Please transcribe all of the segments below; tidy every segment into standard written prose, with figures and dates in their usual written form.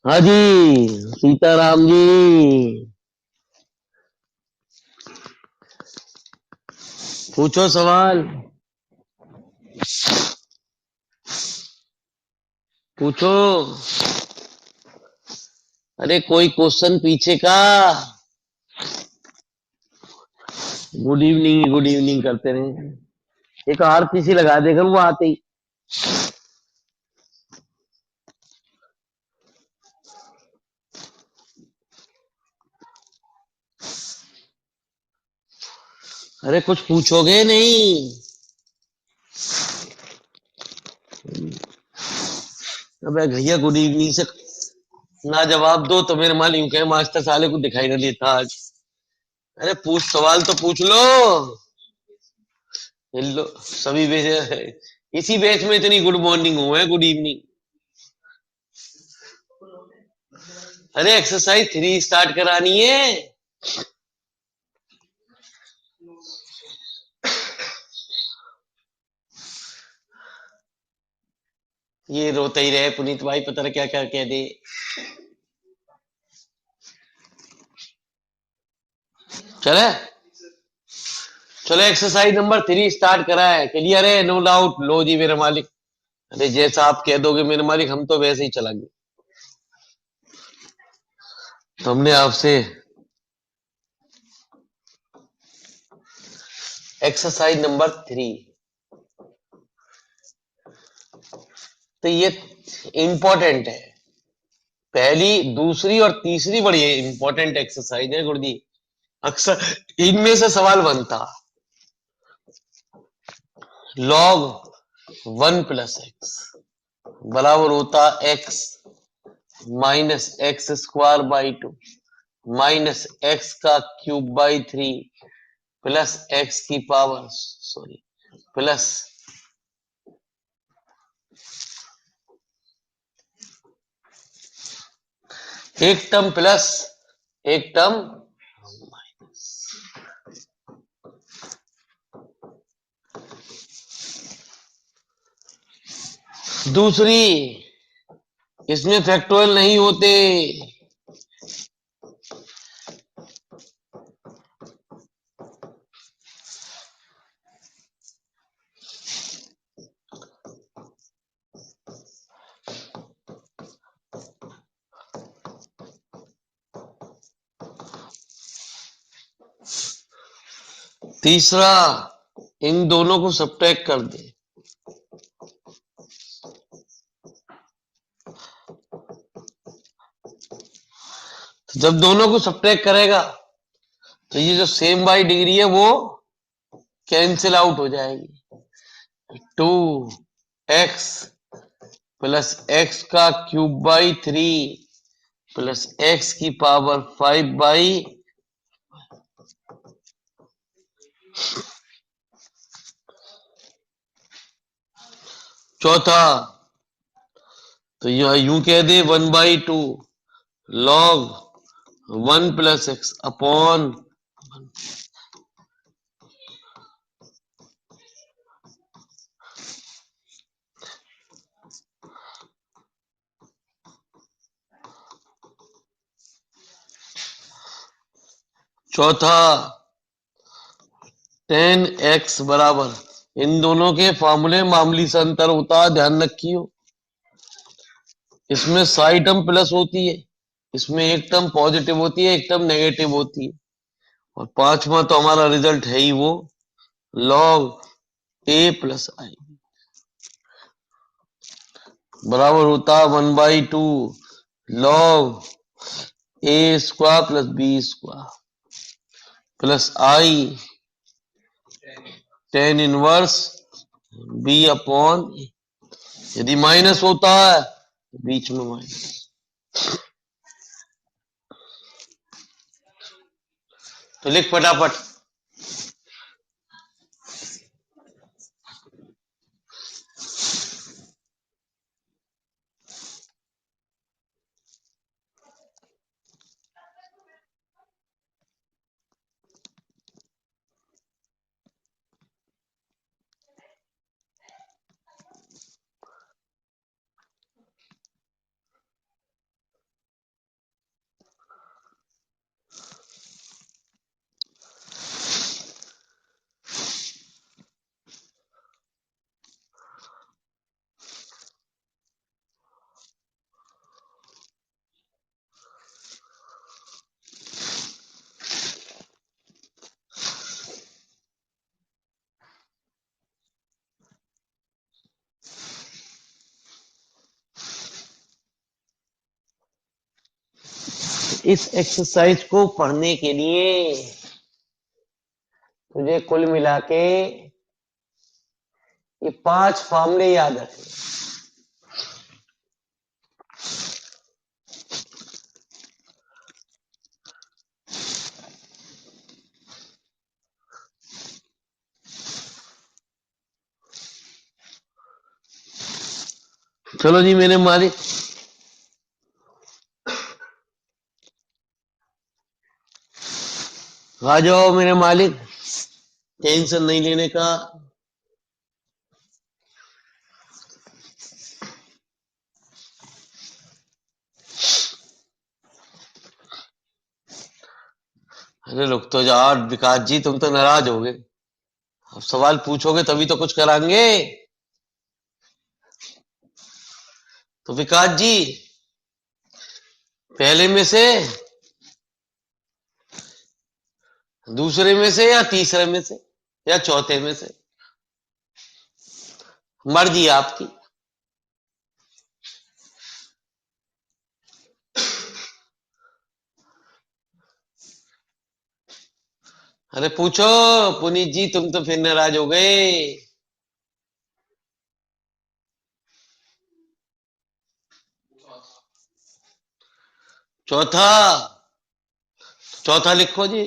हाँ जी। सीताराम जी। पूछो सवाल। पूछो। अरे कोई क्वेश्चन पीछे का। गुड इवनिंग करते रहे। एक आरती सी लगा देकर वो आते ही। अरे कुछ पूछोगे नहीं। अबे भैया गुड इवनिंग से ना जवाब दो तो मेरे माल यूं कहे मास्टर साले को दिखाई ना देता आज। अरे पूछ सवाल तो पूछ लो। लो सभी बेच इसी बेच में इतनी गुड मॉर्निंग हुआ है गुड इवनिंग। अरे एक्सरसाइज 3 स्टार्ट करानी है। ये रोते ही रहे पुनीत भाई पता नहीं क्या क्या कह दे। चले। चलो एक्सरसाइज नंबर 3 स्टार्ट करा है। क्लियर है नो डाउट। लो जी मेरे मालिक। अरे जैसा आप कह दोगे मेरे मालिक हम तो वैसे ही चलेंगे। तो हमने आपसे एक्सरसाइज नंबर 3। तो ये इंपॉर्टेंट है। पहली दूसरी और तीसरी बड़ी इंपॉर्टेंट एक्सरसाइज है गुरुजी। अक्सर इनमें से सवाल बनता। लॉग 1 + x बराबर होता x -x² / 2 -x³ / 3 plus x की पावर सॉरी प्लस एक टर्म प्लस एक टर्म माइनस। दूसरी इसमें फैक्टोरियल नहीं होते। तीसरा इन दोनों को सब्ट्रैक्ट कर दे। तो जब दोनों को सब्ट्रैक्ट करेगा तो ये जो सेम बाई डिग्री है वो कैंसिल आउट हो जाएगी। 2x + x³ / 3 प्लस x की पावर 5/। चौथा तो यह यूं कह दे 1/2 लॉग 1 + x अपॉन। चौथा 10x बराबर इन दोनों के फॉर्मूले मामूली सा अंतर होता है ध्यान रखियो। इसमें साई टर्म प्लस होती है। इसमें एक टर्म पॉजिटिव होती है एक टर्म नेगेटिव होती है। और पांचवा तो हमारा रिजल्ट है ही वो लॉग a + i बराबर होता है 1/2 log a² + b² plus i tan inverse b upon. यदि माइनस होता है तो बीच में माइनस। तो लिख फटाफट। इस एक्सरसाइज को पढ़ने के लिए तुझे कुल मिला के ये 5 फॉर्मूले याद रखने। चलो जी मेरे मालिक, आ जाओ मेरे मालिक, टेंशन नहीं लेने का। अरे रुक तो जाओ विकास जी, तुम तो नाराज होगे। अब सवाल पूछोगे तभी तो कुछ कराएंगे। तो विकास जी, पहले में से, दूसरे में से, या तीसरे में से, या चौथे में से, मर्जी आपकी। अरे पूछो पुनीत जी, तुम तो फिर नाराज हो गए। चौथा, चौथा लिखो जी।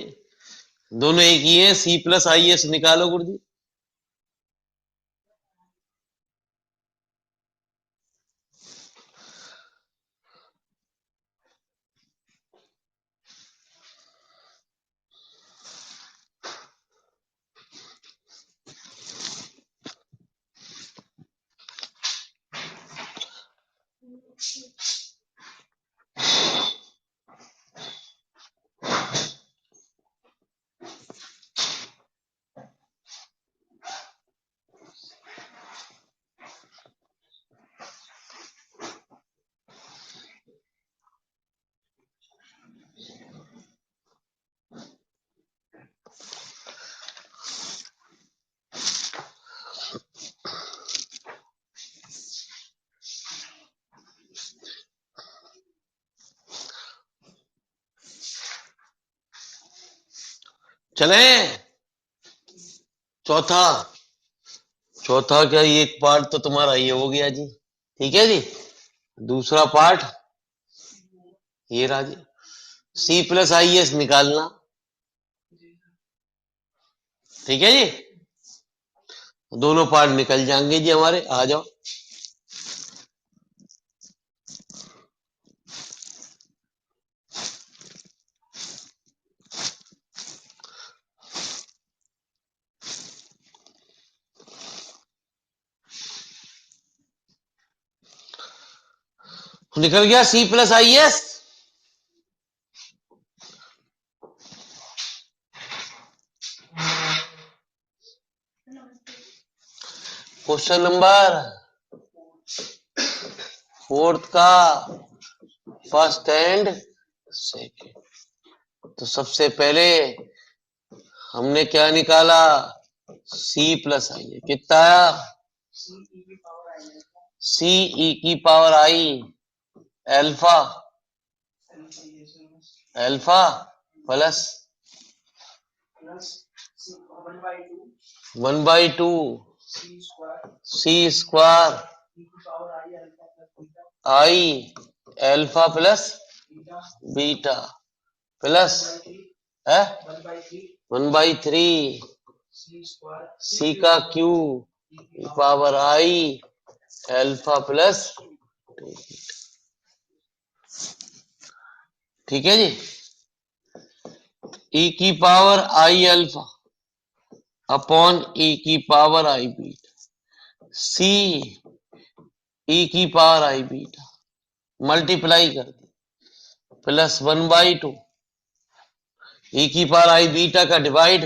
दोनों एक ही है, C+IS निकालो गुरुजी। चले चौथा। चौथा क्या, एक पार्ट तो तुम्हारा ये हो गया जी, ठीक है जी। दूसरा पार्ट ये रहा जी, C+IS निकालना, ठीक है जी। दोनों पार्ट निकल जाएंगे जी हमारे, आ जाओ। निकल गया C+IS। क्वेश्चन नंबर 4 का फर्स्ट एंड सेकेंड। तो सबसे पहले हमने क्या निकाला, C+IS कितना आया, CE⁻I alpha, alpha plus 1/2 C² I alpha plus beta plus 1/3 C का Q power I alpha plus, ठीक है जी। E⁻I alpha upon E⁻I beta, C E⁻I beta multiply कर दी प्लस 1/2 E⁻I बीटा का डिवाइड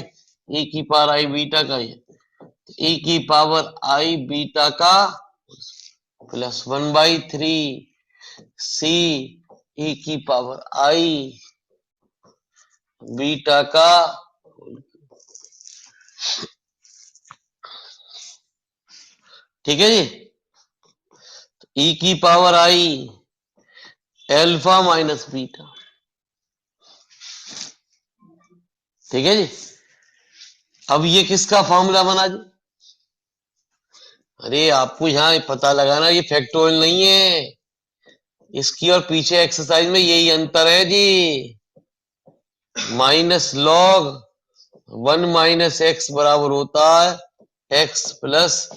E⁻I बीटा का, E⁻I beta का plus 1/3 C E⁻I beta का, ठीक है जी। E⁻I अल्फा माइनस बीटा ठीक है जी। अब ये किसका फॉर्मूला बना जी? अरे आपको यहाँ पता लगाना, ये फैक्टोरियल नहीं है, इसकी और पीछे एक्सरसाइज में यही अंतर है जी। माइनस लॉग 1 - x बराबर होता है x plus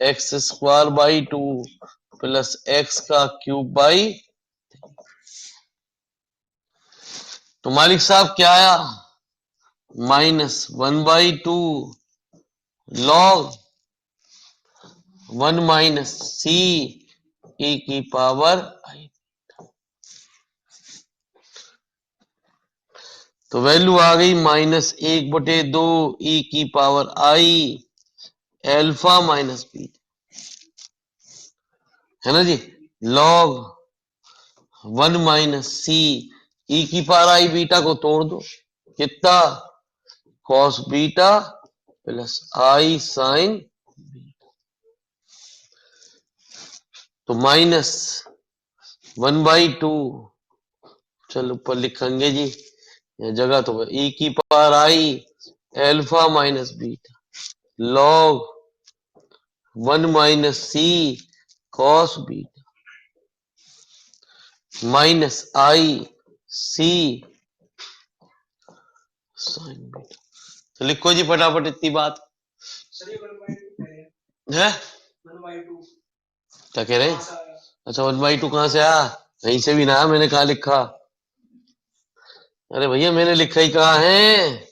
x square by 2 plus x का क्यूब बाई। तो मालिक साहब क्या आया? -1/2 लॉग 1 - c e की पावर i। तो वैल्यू आ गई -1/2 e की power i alpha minus beta, है ना जी। लॉग 1 - c e की पावर आई, बीटा को तोड़ दो, कितना? Cos beta plus i sign. तो -1/2, चलो ऊपर लिखेंगे जी, ये जगह तो e की power i alpha minus beta log 1 - c cos beta minus i c sine beta. तो लिखो जी फटाफट इतनी बात है। क्या कह रहे हैं? अच्छा 1/2 कहाँ से आया? कहीं से भी ना आया, मैंने कहा लिखा। अरे भैया मैंने लिखा ही कहा है,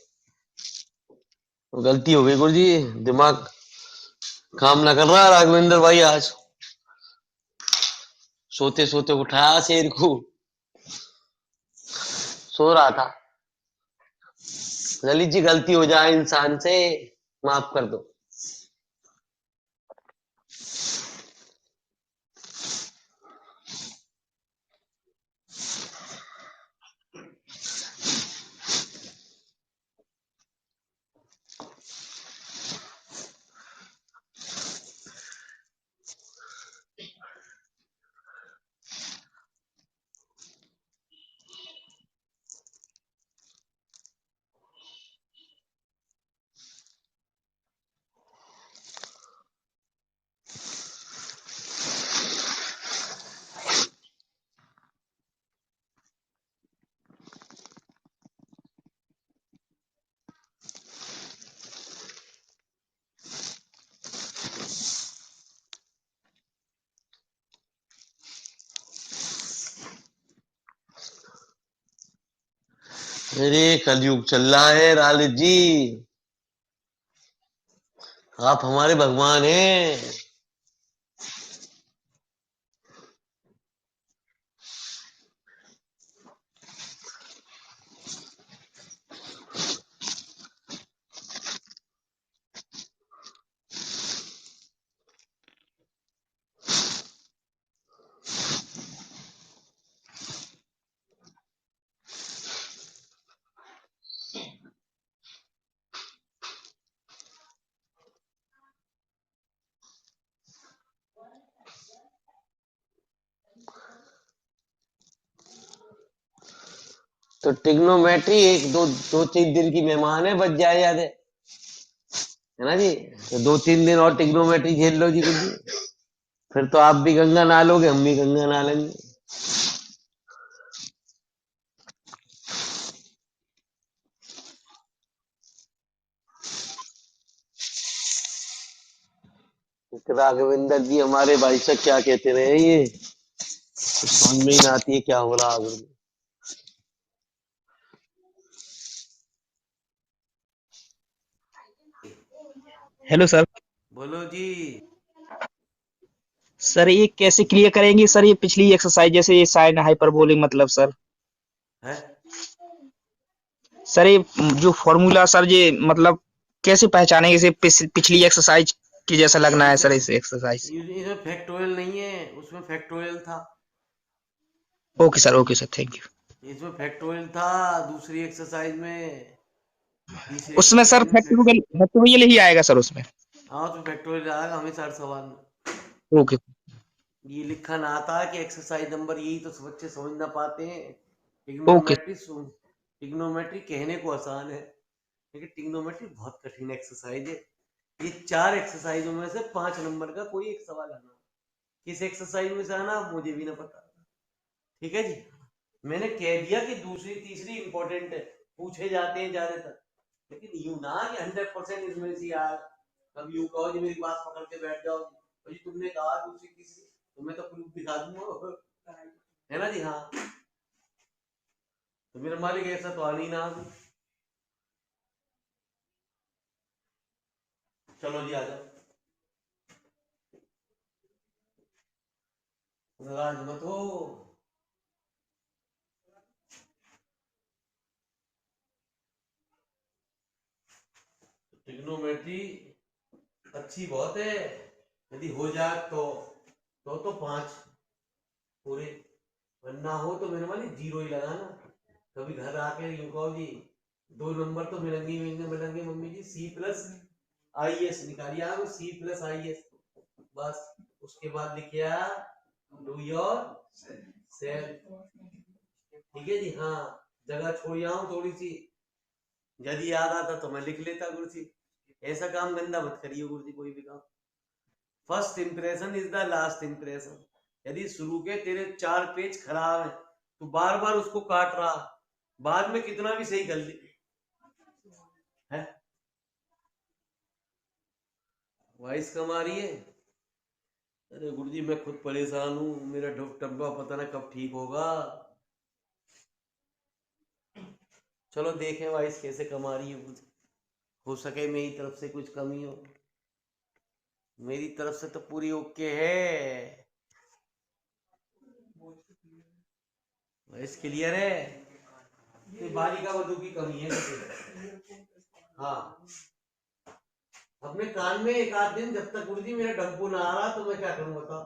गलती हो गई गुरुजी, दिमाग काम ना कर रहा राघवेंद्र भाई आज, सोते सोते उठाया शेर को, सो रहा था। ललित जी गलती हो जाए इंसान से, माफ कर दो। अरे कलयुग चल रहा है लालित जी, आप हमारे भगवान हैं। तो टिग्नोमेट्री एक दो दो तीन दिन की मेहमान है, बच जाए याद है ना जी। तो 2-3 दिन और टिग्नोमेट्री खेल लो जी कुछ जी, फिर तो आप भी गंगा नहा लोगे, हम भी गंगा नहा लेंगे। राघवेंद्र जी हमारे भाई साहब क्या कहते रहे, ये तो समझ में ही ना आती है क्या हो रहा है। Hello sir. बोलो जी। सर ये कैसे क्लियर करेंगे सर, ये पिछली एक्सरसाइज जैसे ये साइन हाइपरबोलिक मतलब सर। है सर ये जो फॉर्मूला सर, ये मतलब कैसे पहचानेंगे इसे पिछली एक्सरसाइज की जैसा लगना है इसमें सर, इस एक्सरसाइज। इसमें फैक्टोरियल नहीं है, उसमें फैक्टोरियल था। Okay sir, thank you. इसमें फैक्टोरियल था दूसरी एक्सरसाइज में, तीसरी उसमें सर एक्सरसाइज में फैक्टोरियल फैक्टोरियल ही आएगा सर उसमें। हाँ उसमें फैक्टोरियल आएगा हमेशा हर सवाल में। ओके। ये लिखा ना आता कि एक्सरसाइज नंबर, यही तो बच्चे समझ ना पाते हैं। ओके। ट्रिग्नोमेट्री कहने को आसान है। लेकिन ट्रिग्नोमेट्री बहुत कठिन एक्सरसाइज है। ये 4 एक्सरसाइजों में से 5 नंबर का कोई एक सवाल आना, किस एक्सरसाइज में से आना मुझे भी ना पता। ठीक है जी, मैंने कह दिया कि दूसरी तीसरी इंपॉर्टेंट है, पूछे जाते हैं ज्यादातर, लेकिन यूं ना कि 100% इसमें से यार अब यूं कहो जी मेरी बात पकड़ के बैठ जाओ जी तुमने कहा दूसरी तीसरी, तो मैं तो प्रूफ दिखा दूंगा, है ना जी। हाँ, तो मेरा मालिक ऐसा तो आ नहीं ना अभी। चलो जी आ जाओ, नाराज मत हो। ट्रिग्नोमेट्री अच्छी बहुत है, यदि हो जाए तो 5 पूरे, वरना हो तो मेरे वाली 0 ही लगाना। कभी घर आके यूं कहो जी 2 नंबर तो मिलेंगे मिलेंगे mummy ji, c plus i s निकालिए आप, सी प्लस आई एस, बस उसके बाद लिखिए डू योर सेल्फ। ठीक है जी। हाँ, जगह छोड़ आऊं थोड़ी सी, यदि याद आता तो मैं लिख लेता गुरु जी। ऐसा काम गंदा मत करिए गुरु जी, कोई भी काम। First impression is the last impression. यदि शुरू के तेरे 4 पेज खराब है तो बार बार उसको काट रहा, बाद में कितना भी सही कर ले है। वॉइस कम आ रही है? अरे गुरु जी मैं खुद परेशान हूँ, मेरा डब्बा पता ना कब ठीक होगा। चलो देखें वॉइस कैसे कम आ रही है, कुछ हो सके मेरी तरफ से कुछ कमी हो। मेरी तरफ से तो पूरी ओके है, वॉइस क्लियर है। ये बालिका वधु की कमी है किसी। हाँ, अपने कान में एक आध दिन जब तक गुरु जी मेरा डब्बू ना आ रहा तो मैं क्या करूं बताओ,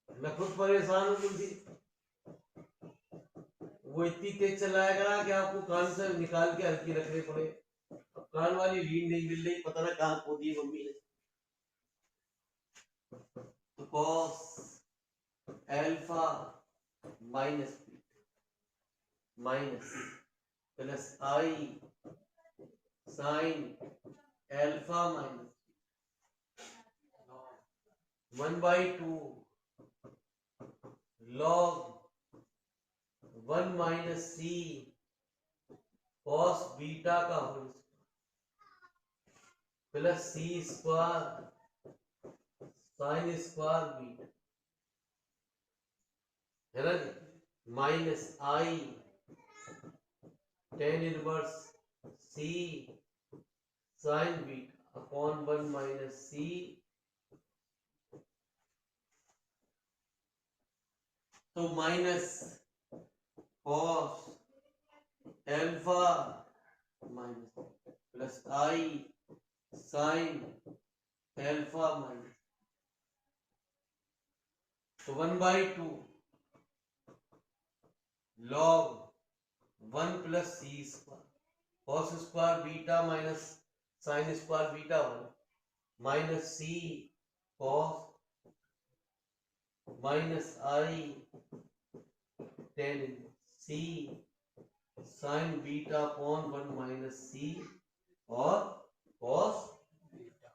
मैं खुद परेशान हूँ गुरु जी। वो इतनी तेज चलाया करा कि आपको कान से निकाल के हल्की रखने पड़े। अब कान वाली लीड नहीं मिल रही, पता ना कहाँ खो दी मम्मी ने। तो cos alpha minus minus plus i sine alpha minus 1/2 log 1 minus c cos beta का whole plus c square sine square beta, है ना जी, minus i ten inverse c sine beta upon 1 minus c, तो minus cos alpha minus plus i sine alpha minus, तो 1/2 log 1 plus c square cos square beta minus sine square beta 1 minus c cos minus i ten C sine beta upon 1 minus सी और cos beta.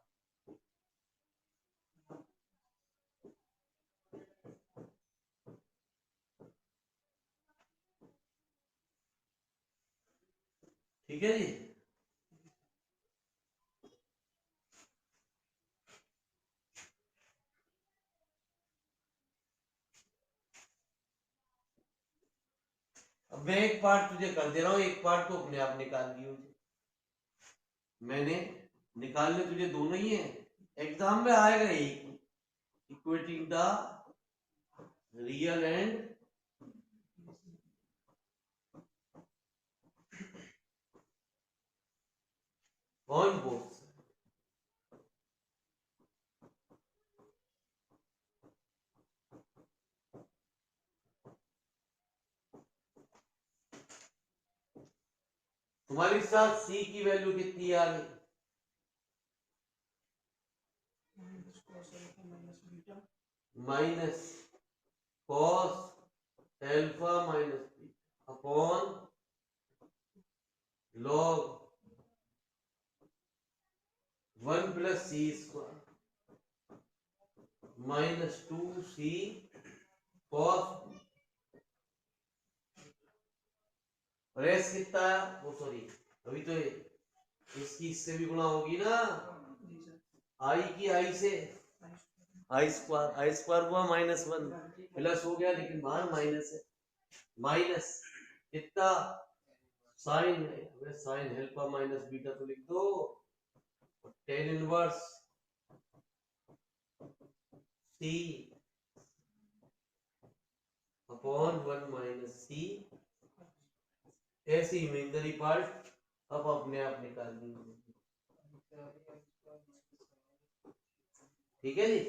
ठीक है जी। अब मैं एक part तुझे कर दे रहा हूँ, एक पार्ट तो अपने आप निकाल दियो। मैंने निकालने तुझे दोनों ही है, एग्जाम में आएगा एक, equating the real and on both. तुम्हारे साथ सी की वैल्यू कितनी आ गई, minus cos alpha minus B upon log 1 plus c square minus 2c cos, और s कितना है, वो सॉरी अभी तो इसकी इससे भी गुणा होगी ना, आई की आई से, आई स्क्वायर हुआ -1 प्लस हो गया, लेकिन बाहर माइनस है, माइनस कितना साइन है, साइन अल्फा माइनस बीटा तो लिख दो, टेन इनवर्स सी अपॉन 1 माइनस सी, ऐसी इमेजिनरी पार्ट अब अपने आप निकाल देंगे, ठीक है जी।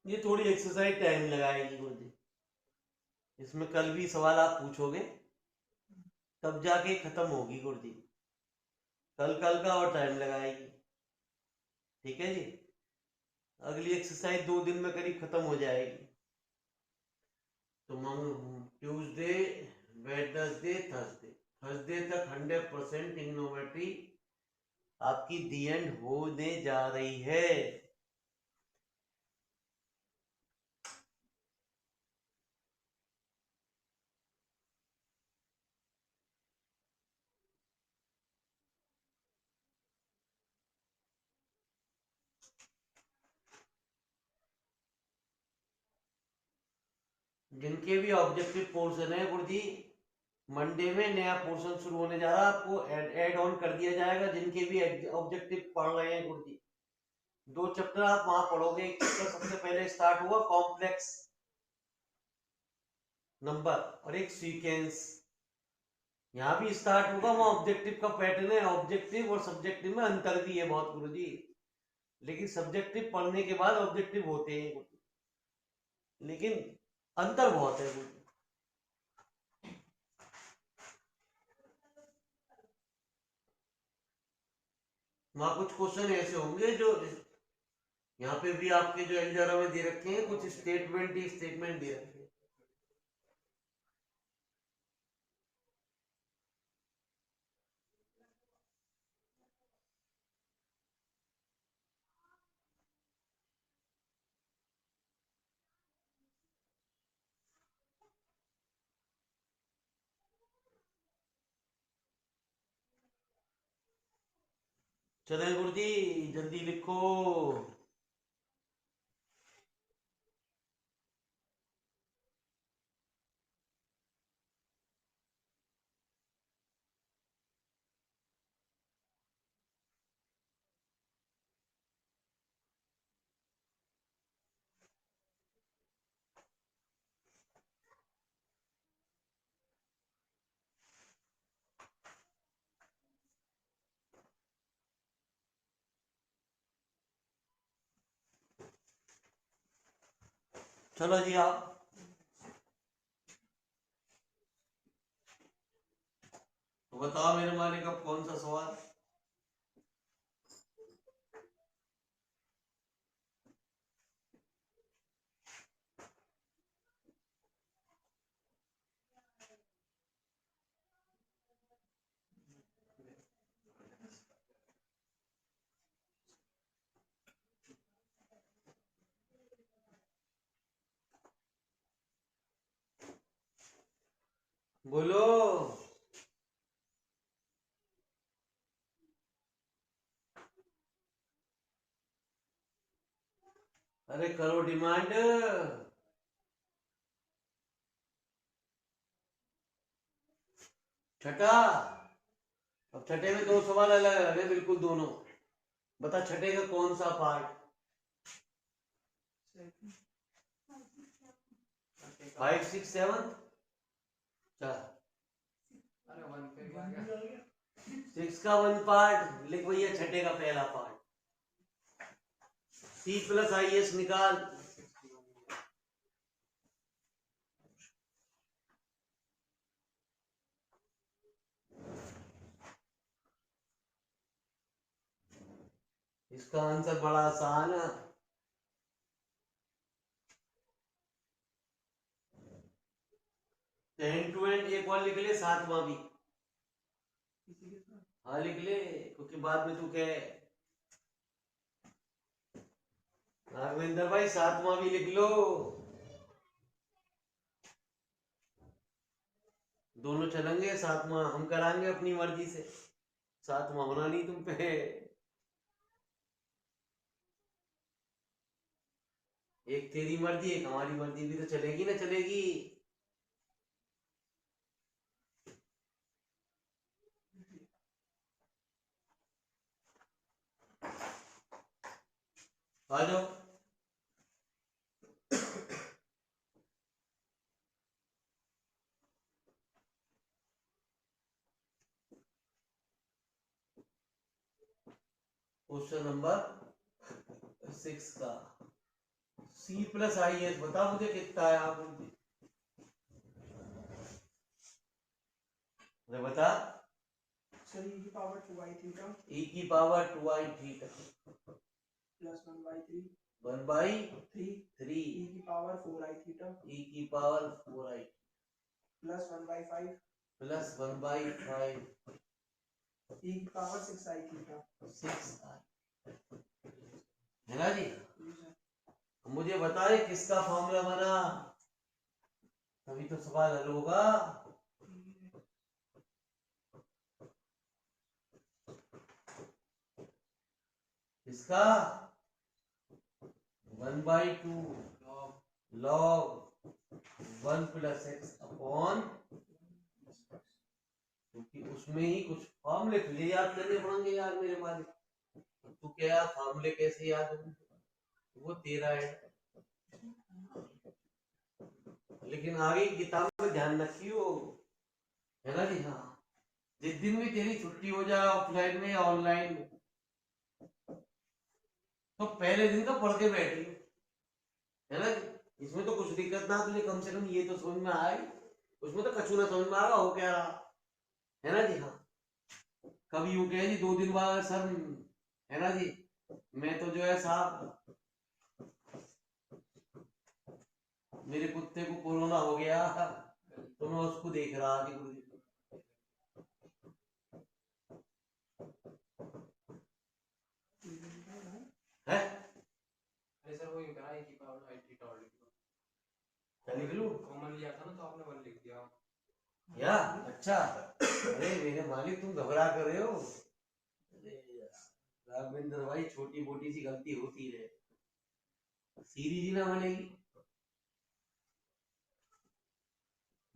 ये थोड़ी एक्सरसाइज टाइम लगाएगी गुरुजी, इसमें कल भी सवाल आप पूछोगे तब जाके खत्म होगी गुरुजी, कल का और टाइम लगाएगी, ठीक है जी। अगली एक्सरसाइज 2 दिन में करीब खत्म हो जाएगी, तो ट्यूसडे वेडनेसडे थर्सडे, थर्सडे तक 100% ट्रिग्नोमेट्री आपकी दी एंड होने जा रही है। जिनके भी ऑब्जेक्टिव पोर्शन है गुरुजी, मंडे में नया पोर्शन शुरू होने जा रहा है, आपको ऐड ऑन कर दिया जाएगा, जिनके भी ऑब्जेक्टिव पढ़ रहे हैं गुरुजी, 2 चैप्टर आप वहां पढ़ोगे, एक चैप्टर सबसे पहले स्टार्ट हुआ कॉम्प्लेक्स नंबर और एक सीक्वेंस, यहाँ भी स्टार्ट होगा, वहां ऑब्जेक्टिव का पैटर्न है, ऑब्जेक्टिव और सब्जेक्टिव में अंतर भी है बहुत गुरुजी, लेकिन सब्जेक्टिव पढ़ने के बाद ऑब्जेक्टिव होते हैं, लेकिन अंतर बहुत है गुरुजी। वहां कुछ क्वेश्चन ऐसे होंगे जो यहाँ पे भी आपके जो एग्जाम में दे रखे हैं, कुछ स्टेटमेंट ही स्टेटमेंट दे रखे हैं। चले गुरुजी जल्दी लिखो। चलो जी आप तो बताओ मेरे मालिक अब कौन सा सवाल। बोलो। अरे करो डिमांड। छठा, अब छठे में दो सवाल अलग अलग है बिल्कुल दोनों। बता छठे का कौन सा पार्ट? 5 6 7 6 का वन पार्ट लिख भैया, छठे का पहला part. C plus i S निकाल। इसका आंसर बड़ा आसान है। 10 to end एक और लिख ले, सातवां भी। हाँ लिख ले, क्योंकि बाद में तू कहे राघवेंद्र भाई सातवां भी लिख लो। दोनों चलेंगे, सातवां हम कराएंगे अपनी मर्जी से, सातवां होना नहीं तुम पे। एक तेरी मर्जी एक हमारी मर्जी, भी तो चलेगी ना चलेगी। आ जाओ। क्वेश्चन नंबर 6 का C प्लस आई एस, बता मुझे कितना है। आप मुझे बता। सर e की पावर 2i थीटा E की power 2i theta plus 1/3 1/3 e की पावर 4i थीटा E की power 4i plus 1/5 plus 1/5 e की पावर 6i थीटा 6i, है ना जी। जी सर। मुझे बताए किसका फॉर्मूला बना, तभी तो सवाल हल होगा। इसका 1/2 log 1 प्लस एक्स अपॉन, क्योंकि उसमें ही कुछ फॉर्मूले तुझे याद करने पड़ेंगे यार मेरे मालिक। तू क्या फॉर्मूले कैसे याद होंगे, वो तेरा है। लेकिन आगे की किताब में ध्यान रखियो, है ना जी। हाँ, जिस दिन भी तेरी छुट्टी हो जाए ऑफलाइन में या ऑनलाइन में, तो पहले दिन का पढ़ के बैठी, है ना जी। इसमें तो कुछ दिक्कत ना, तुझे कम से कम ये तो समझ में आई, उसमें तो कछु ना समझ में आएगा हो क्या रहा, है ना जी। हाँ, कभी यूं कहे जी 2 दिन बाद सर, है ना जी, मैं तो जो है साहब मेरे कुत्ते को कोरोना हो गया, तो मैं उसको देख रहा कि है। अरे सर वो करा है कि पावर आई थीटा और क्या लिख लूं? कॉमन लिया था ना, तो आपने 1 लिख दिया या अच्छा, अरे मेरे मालिक तुम घबरा कर रहे हो। अरे राघवेंद्र भाई, छोटी मोटी सी गलती होती रहे, सीरीज ही ना बनेगी।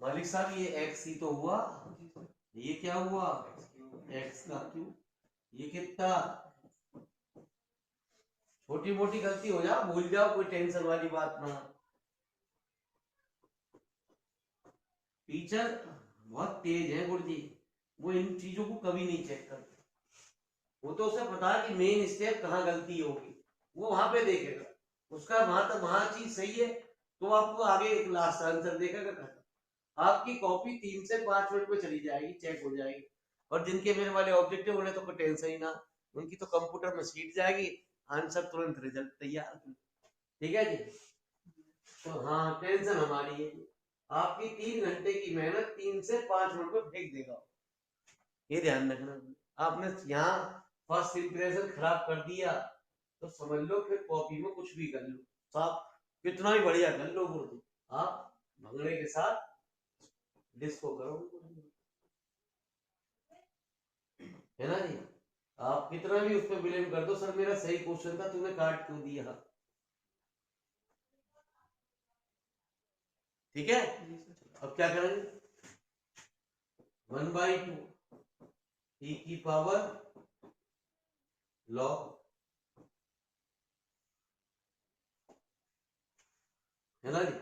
मालिक साहब ये एक्स ही तो हुआ, ये क्या हुआ एक्स का क्यू, ये कितना। छोटी मोटी गलती हो जाओ भूल जाओ, कोई टेंशन वाली बात ना। टीचर बहुत तेज है गुरुजी, वो इन चीजों को कभी नहीं चेक करते। वो तो उसे पता है कि मेन स्टेप कहाँ गलती होगी, वो वहां पे देखेगा, उसका वहां तक वहां चीज सही है तो आपको आगे एक लास्ट आंसर देखेगा खत्म। आपकी कॉपी 3 से 5 मिनट में चली जाएगी, चेक हो जाएगी। और जिनके मेरे वाले ऑब्जेक्टिव उन्हें तो कोई टेंशन ही ना, उनकी तो कंप्यूटर में सीट जाएगी, आंसर तुरंत रिजल्ट तैयार। ठीक है जी। तो हाँ, टेंशन हमारी है, आपकी 3 घंटे की मेहनत 3 से 5 मिनट में फेंक देगा, ये ध्यान रखना। आपने यहाँ फर्स्ट इंप्रेशन खराब कर दिया तो समझ लो फिर कॉपी में कुछ भी कर लो, साफ कितना भी बढ़िया कर लो गुरु, आप भंगड़े के साथ डिस्को करो, है ना जी। आप कितना भी उस पर ब्लेम कर दो, सर मेरा सही क्वेश्चन था तूने काट क्यों दिया, ठीक है। अब क्या करेंगे, 1/2 e की पावर log, है ना जी।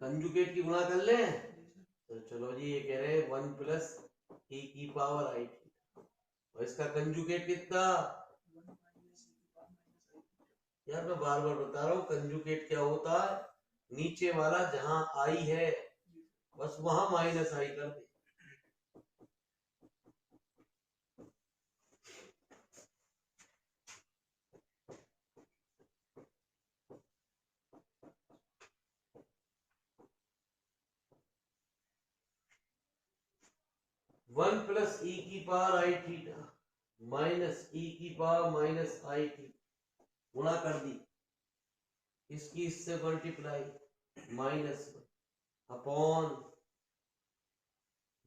कंजुगेट की गुणा कर ले, तो चलो जी ये कह रहे हैं 1 प्लस e की पावर आई थीटा, और इसका कंजुगेट कितना। यार मैं बार बार बता रहा हूँ कंजुगेट क्या होता है, नीचे वाला जहां आई है बस वहां माइनस आई कर दे। वन प्लस ई की पावर आई थीटा माइनस ई की पावर माइनस आई थीटा, गुणा कर दी, इसकी इससे मल्टीप्लाई, माइनस अपॉन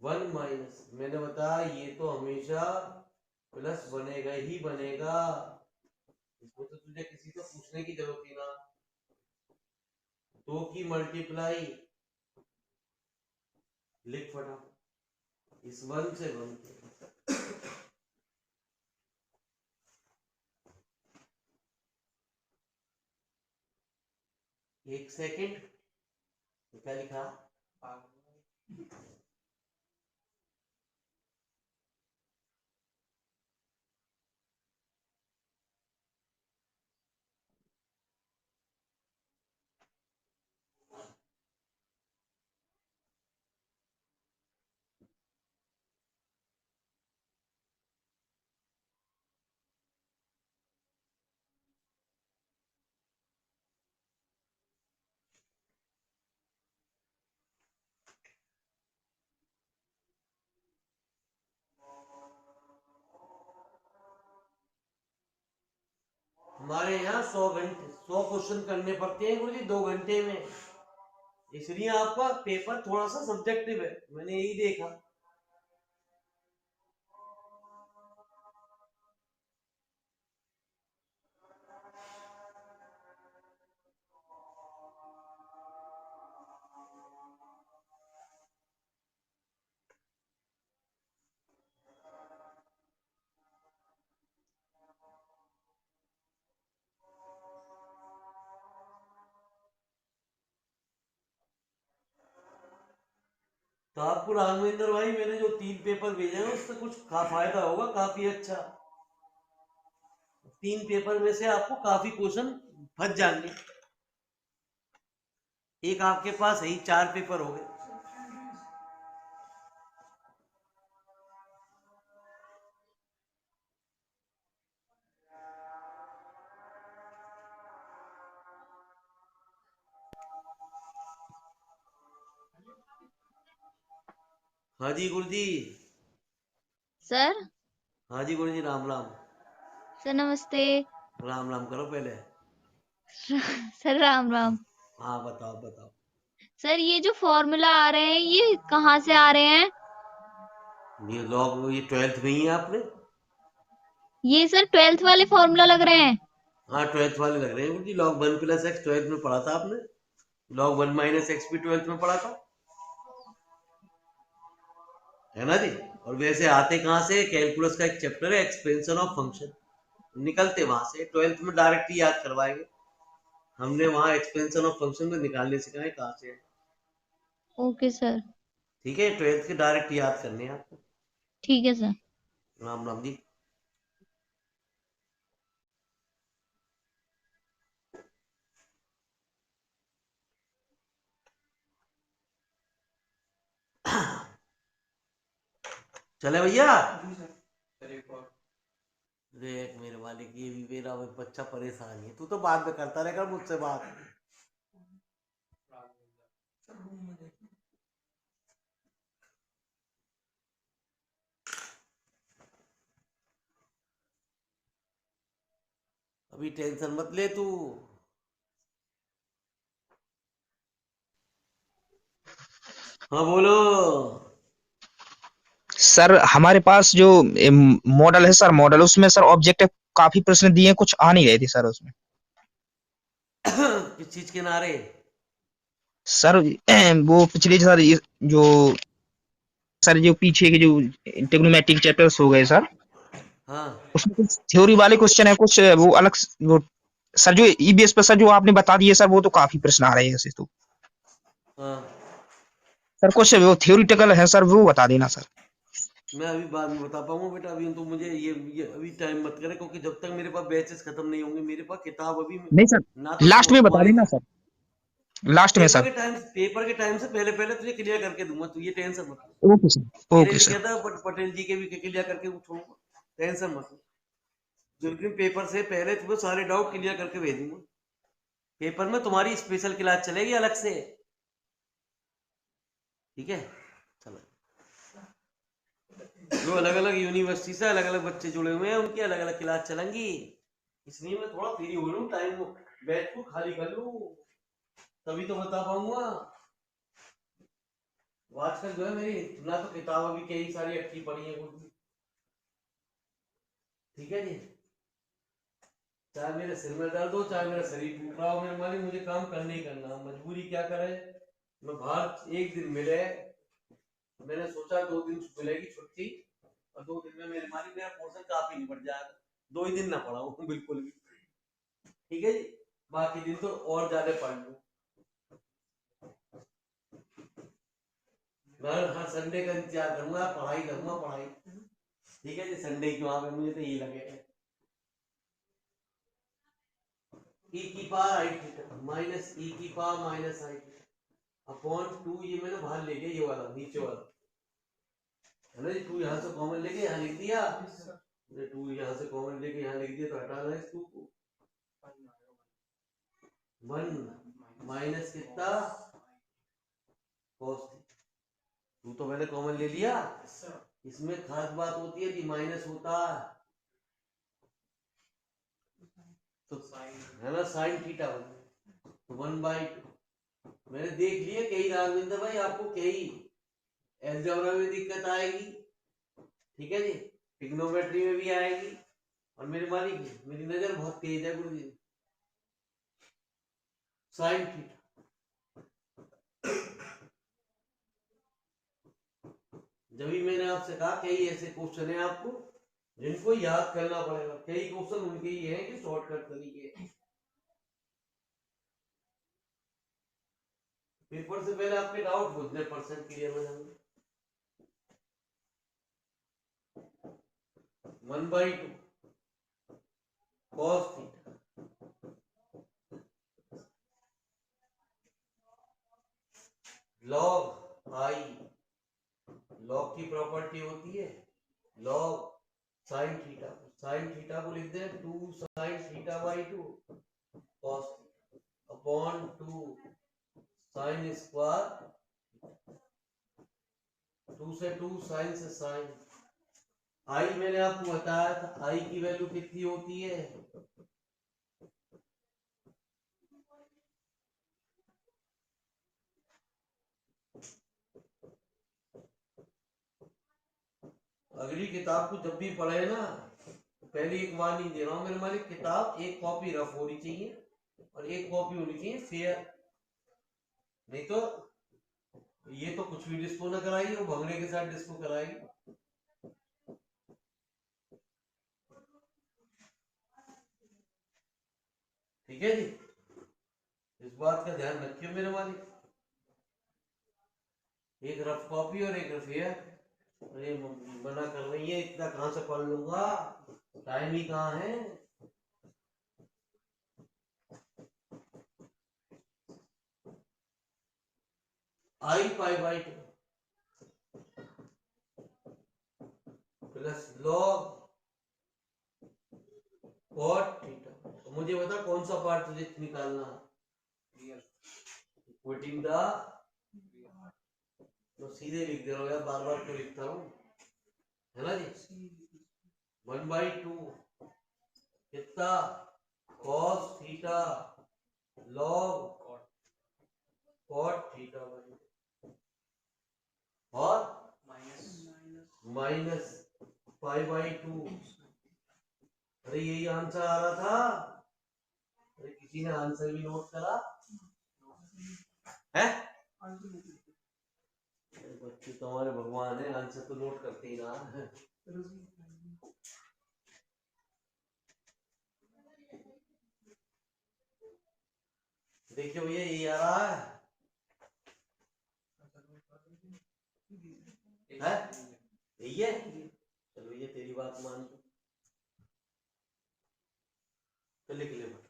1 माइनस, मैंने बताया ये तो हमेशा प्लस बनेगा ही बनेगा, इसमें तो तुझे किसी को पूछने की जरूरत ही ना। 2 की मल्टीप्लाई लिख फटाफट, इस 1 से 1 के, एक सेकेंड, तो क्या लिखा। हमारे यहाँ 100 क्वेश्चन करने पड़ते हैं गुरुजी 2 घंटे में, इसलिए आपका पेपर थोड़ा सा सब्जेक्टिव है, मैंने यही देखा। तो आपको राघवेंद्र भाई मैंने जो 3 पेपर भेजे हैं उससे कुछ फायदा होगा काफी अच्छा। 3 पेपर में से आपको काफी क्वेश्चन फंस जाएंगे, एक आपके पास है ही 4 पेपर हो गए। हाँ जी गुरुजी। सर। हाँ जी गुरुजी, राम राम। सर नमस्ते। राम राम करो पहले। सर राम राम। हाँ बताओ बताओ। सर ये जो फॉर्मूला आ रहे हैं ये कहाँ से आ रहे हैं? ये लॉग, ये 12th में ही है आपने। ये सर 12th वाले फॉर्मूला लग रहे हैं। हाँ 12th वाले लग रहे हैं गुरुजी, log 1 प्लस एक्स 12th में पढ़ा था आपने, log 1 माइनस एक्स भी 12th में पढ़ा था, है ना जी। और वैसे आते कहाँ से, कैलकुलस का एक चैप्टर है एक्सपेंशन ऑफ फंक्शन, निकलते वहां से, 12th में डायरेक्ट ही याद करवाएंगे, हमने वहां एक्सपेंशन ऑफ फंक्शन में निकालने सिखाए कहाँ से है। Okay sir. ठीक है, 12th के डायरेक्ट याद करने हैं आपको। ठीक है सर। राम राम जी। चले भैया। देख मेरे मालिक, ये भी मेरा बच्चा परेशान है, तू तो बाद में करता रहेगा मुझसे बात। अभी टेंशन मत ले तू। हाँ बोलो। सर हमारे पास जो मॉडल है सर, मॉडल उसमें सर ऑब्जेक्टिव काफी प्रश्न दिए हैं, कुछ आ नहीं रहे थे सर उसमें। किस चीज के नारे। सर वो पिछले सर जो सर जो पीछे के जो ट्रिग्नोमेट्रिक चैप्टर्स हो गए सर, हाँ उसमें कुछ थ्योरी वाले क्वेश्चन है, कुछ वो अलग वो सर जो ईबीएस पर सर जो आपने बता दिए सर, वो तो काफी प्रश्न आ रहे हैं ऐसे तो। हाँ, सर कुछ वो थ्योरिटिकल है सर, वो बता देना सर। मैं अभी बाद में बता पाऊंगा बेटा, अभी तो मुझे ये अभी टाइम मत करे, क्योंकि जब तक मेरे पास बैचेस खत्म नहीं होंगे, मेरे पास किताब अभी नहीं सर, ना तो लास्ट में बता तुम्हारी देना सर, लास्ट में सर। पेपर के टाइम से पहले पहले तुझे क्लियर करके दूंगा, तू ये टेंशन मत ले। ओके सर, तेरे ओके लिए सर। क्या था, पटेल जी के भी क्लियर करके छोड़ूंगा, टेंशन मत ले। जिस दिन पेपर से पहले तुम्हें सारे डाउट क्लियर करके भेजूंगा। पेपर में तुम्हारी स्पेशल क्लास चलेगी अलग से, ठीक है। चलो, जो अलग अलग यूनिवर्सिटी से अलग अलग बच्चे जुड़े हुए हैं, उनकी अलग अलग क्लास चलेंगी, इसलिए मैं थोड़ा फ्री हो लूँ, टाइम बैच को खाली कर लूँ, तभी तो बता पाऊंगा। आजकल जो है मेरी ना तो किताब अभी कई सारी अटकी पड़ी है कुछ भी, ठीक है जी। चाहे मेरे सिर में दर्द हो, चाहे मेरा शरीर टूट रहा हो, मेरे मालिक मुझे काम करना ही करना, मजबूरी क्या करे। मैं बाहर एक दिन मिले, मैंने सोचा 2 दिन मिलेगी छुट्टी, और 2 दिन में मेरे मालिक मेरा पोर्शन काफी निपट जाएगा, 2 ही दिन ना पढ़ा हूँ बिल्कुल भी, ठीक है जी। बाकी दिन तो और ज्यादा पढ़ लूँ। मैं हर संडे का इंतजार करूंगा, पढ़ाई करूंगा पढ़ाई, ठीक है जी। संडे क्यों आ गए, मुझे तो यही लगेगा। ई की पावर आई थीटा माइनस ई की पावर माइनस आई थीटा अपॉन 2, ये मैंने बाहर ले लिया, ये वाला नीचे वाला है ना जी। 2 यहाँ से कॉमन लेके यहाँ लिख दिया, 2 यहाँ से कॉमन लेके यहाँ लिख दिया, तो हटाना इस 2 को। 1 माइनस कितना cos थीटा, 2 तो मैंने कॉमन ले लिया। इसमें खास बात होती है कि माइनस होता है तो है ना साइन थीटा, तो 1/2। मैंने देख लिया कई राघवेंद्र भाई, आपको कई एल्जेब्रा में दिक्कत आएगी, ठीक है जी, ट्रिग्नोमेट्री में भी आएगी, और मेरे मालिक मेरी नजर बहुत तेज है गुरु जी। साइन थीटा, जब भी मैंने आपसे कहा कई ऐसे क्वेश्चन है आपको जिनको याद करना पड़ेगा, कई क्वेश्चन उनके ही हैं कि शॉर्टकट तरीके, पेपर से पहले आपके डाउट पूछने परसेंट क्लियर हो जाएंगे। 1/2 cos थीटा log आई, लॉग की प्रॉपर्टी होती है log sine theta, sine theta को लिख दे 2 sine theta by 2 cos upon 2 sign square, 2 से 2 साइन से साइन। आई मैंने आपको बताया था, आई की वैल्यू कितनी होती है, अगली किताब को जब भी पढ़े ना, पहली एक वार्निंग दे रहा हूं मेरे मालिक, किताब एक कॉपी रफ होनी चाहिए और एक कॉपी होनी चाहिए फेयर, नहीं तो ये तो कुछ भी डिस्को ना कराएगी, वो भंगड़े के साथ डिस्को कराएगी, ठीक है जी। इस बात का ध्यान रखियो मेरे मालिक, एक रफ कॉपी और एक फेयर। अरे मना कर रही है, इतना कहां से पढ़ लूंगा, टाइम ही कहाँ है। I pi by 2 plus log cot theta, तो मुझे बता कौन सा पार्ट तुझे निकालना है, पुटिंग द, तो सीधे लिख दे रहा हूँ यार, बार बार क्यों लिखता हूँ, है ना जी। 1/2 कितना cos theta log cot theta और माइनस पाई/2। अरे यही आंसर आ रहा था, अरे किसी ने आंसर भी नोट करा है। तो हमारे भगवान है, आंसर तो नोट करते ही ना। देखिए भैया ये आ रहा है, यही है। चलो ये तेरी बात मान लो, तो लिख ले बेटा।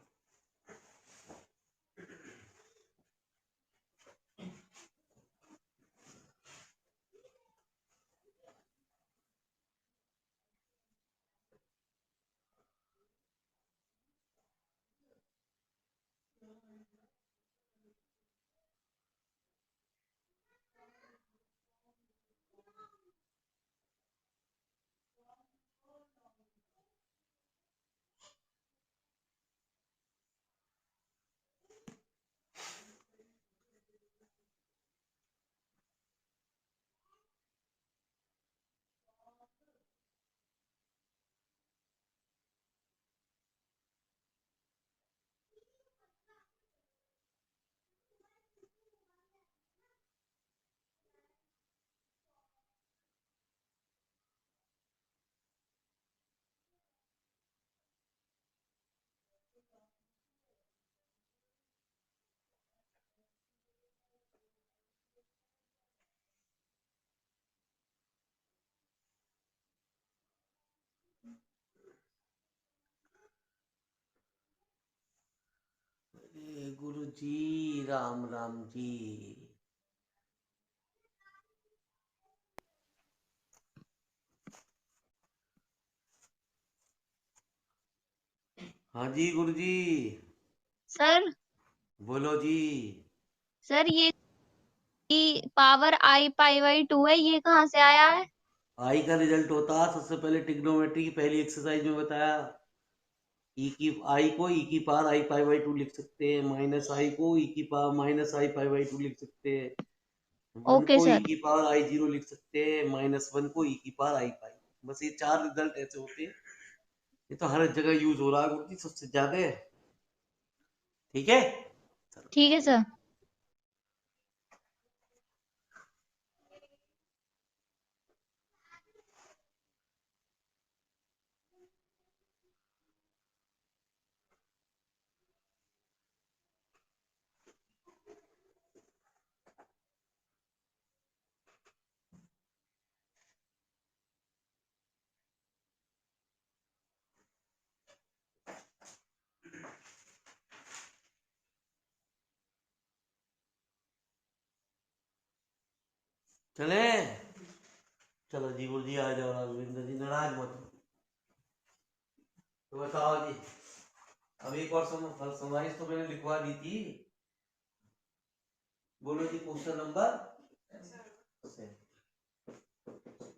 गुरु जी राम राम जी। हाँ जी गुरु जी, सर बोलो जी। सर ये पावर आई पाई बाई 2 है, ये कहाँ से आया है? आई का रिजल्ट होता है सबसे पहले ट्रिग्नोमेट्री की पहली एक्सरसाइज में बताया। ई की आई को ई की पावर आई पाई बाई 2 लिख सकते हैं, माइनस आई को ई की power minus i pi by 2 लिख सकते हैं, वन ओके को ई सर। की पावर आई जीरो लिख सकते हैं, माइनस वन को ई की पावर आई पाई। बस ये चार रिजल्ट ऐसे होते हैं, ये तो हर जगह यूज हो रहा है गुरु जी सबसे ज्यादा। ठीक है, ठीक है सर। चले। चलो जी गुरु जी आ जाओ, राघवेंद्र जी नाराज मत हो। तो बताओ जी, अब एक और समाइश तो मैंने लिखवा दी थी। बोलो जी क्वेश्चन नंबर,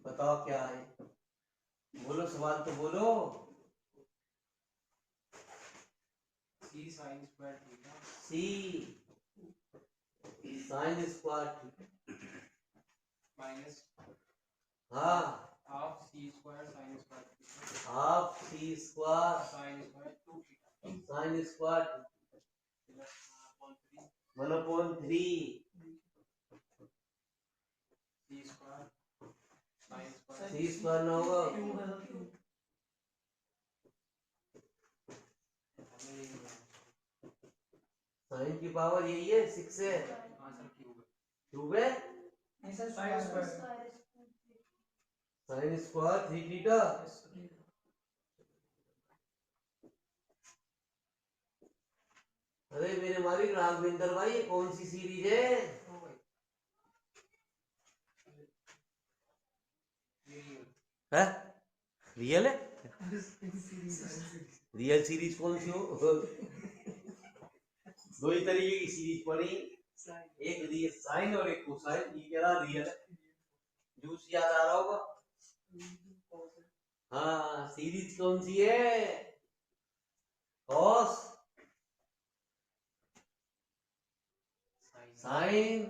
बताओ क्या है, बोलो सवाल तो बोलो। C sine square theta c sine square minus हाँ half c square sine square theta half c square sine square 2 theta sine square plus 1/3 one upon three c square sine square c square ना होगा, sign की power यही है 6 है, हाँ sir cube cube है, sine square 3 theta. अरे मेरे मालिक राघवेंद्र भाई ये कौन सी सीरीज है? है रियल है? रियल सीरीज कौन सी हो? दो ही तरीके की सीरीज पढ़ी, एक रियल साइन और एक कोसाइन। ये कह रहा रियल है, जूस याद आ रहा होगा। हाँ सीरीज कौन सी है? कॉस साइन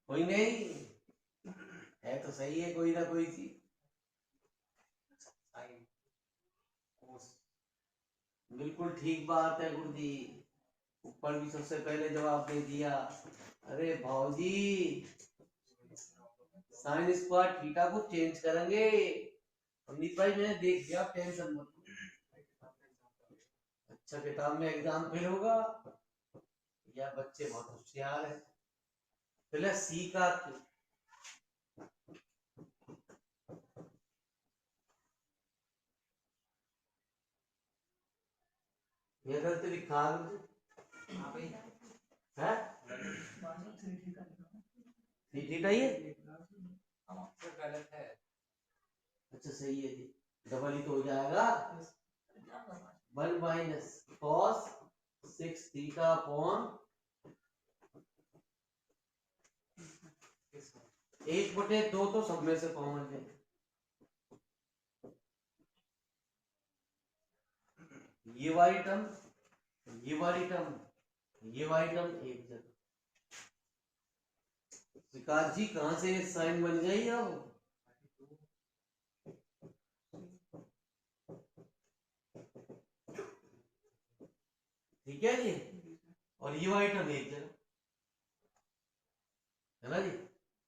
कोई नहीं है तो सही है, कोई ना कोई सी। साइन कोस बिल्कुल ठीक बात है गुरु जी। ऊपर भी सबसे पहले जवाब दे दिया। अरे भाऊजी साइन स्क्वायर थीटा को चेंज करेंगे। अमित भाई मैंने देख लिया, टेंशन मत लो। अच्छा किताब में एग्जाम फेल होगा या बच्चे बहुत होशियार है। प्लस सी का ये गलत लिखा है। थीटा ये गलत है। अच्छा सही है जी, डबल ही तो हो जाएगा। 1 माइनस कॉस 6 थीटा अपॉन 1/2 तो सब में से कॉमन है। ये वाली टर्म ये वाली टर्म ये वाली टर्म एक जगह। विकास जी कहां से साइन बन गई अब? ठीक है जी, और ये वाली टर्म एक जगह है ना जी,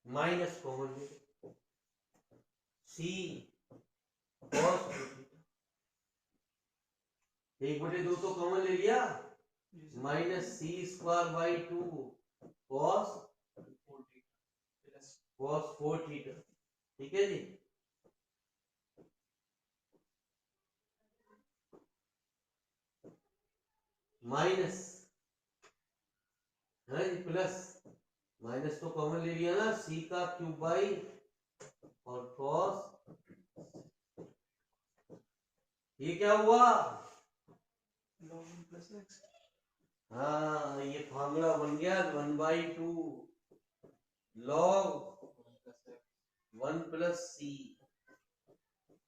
माइनस कॉमन ले सी कॉस 1/2 तो कॉमन ले लिया, minus c square by 2 cos 4 theta. ठीक है जी, माइनस है जी प्लस, माइनस तो कॉमन ले लिया ना, सी का क्यूब बाई और कॉस। ये क्या हुआ? log 1 plus x हाँ ये फार्मूला बन गया 1/2 लॉग 1 प्लस सी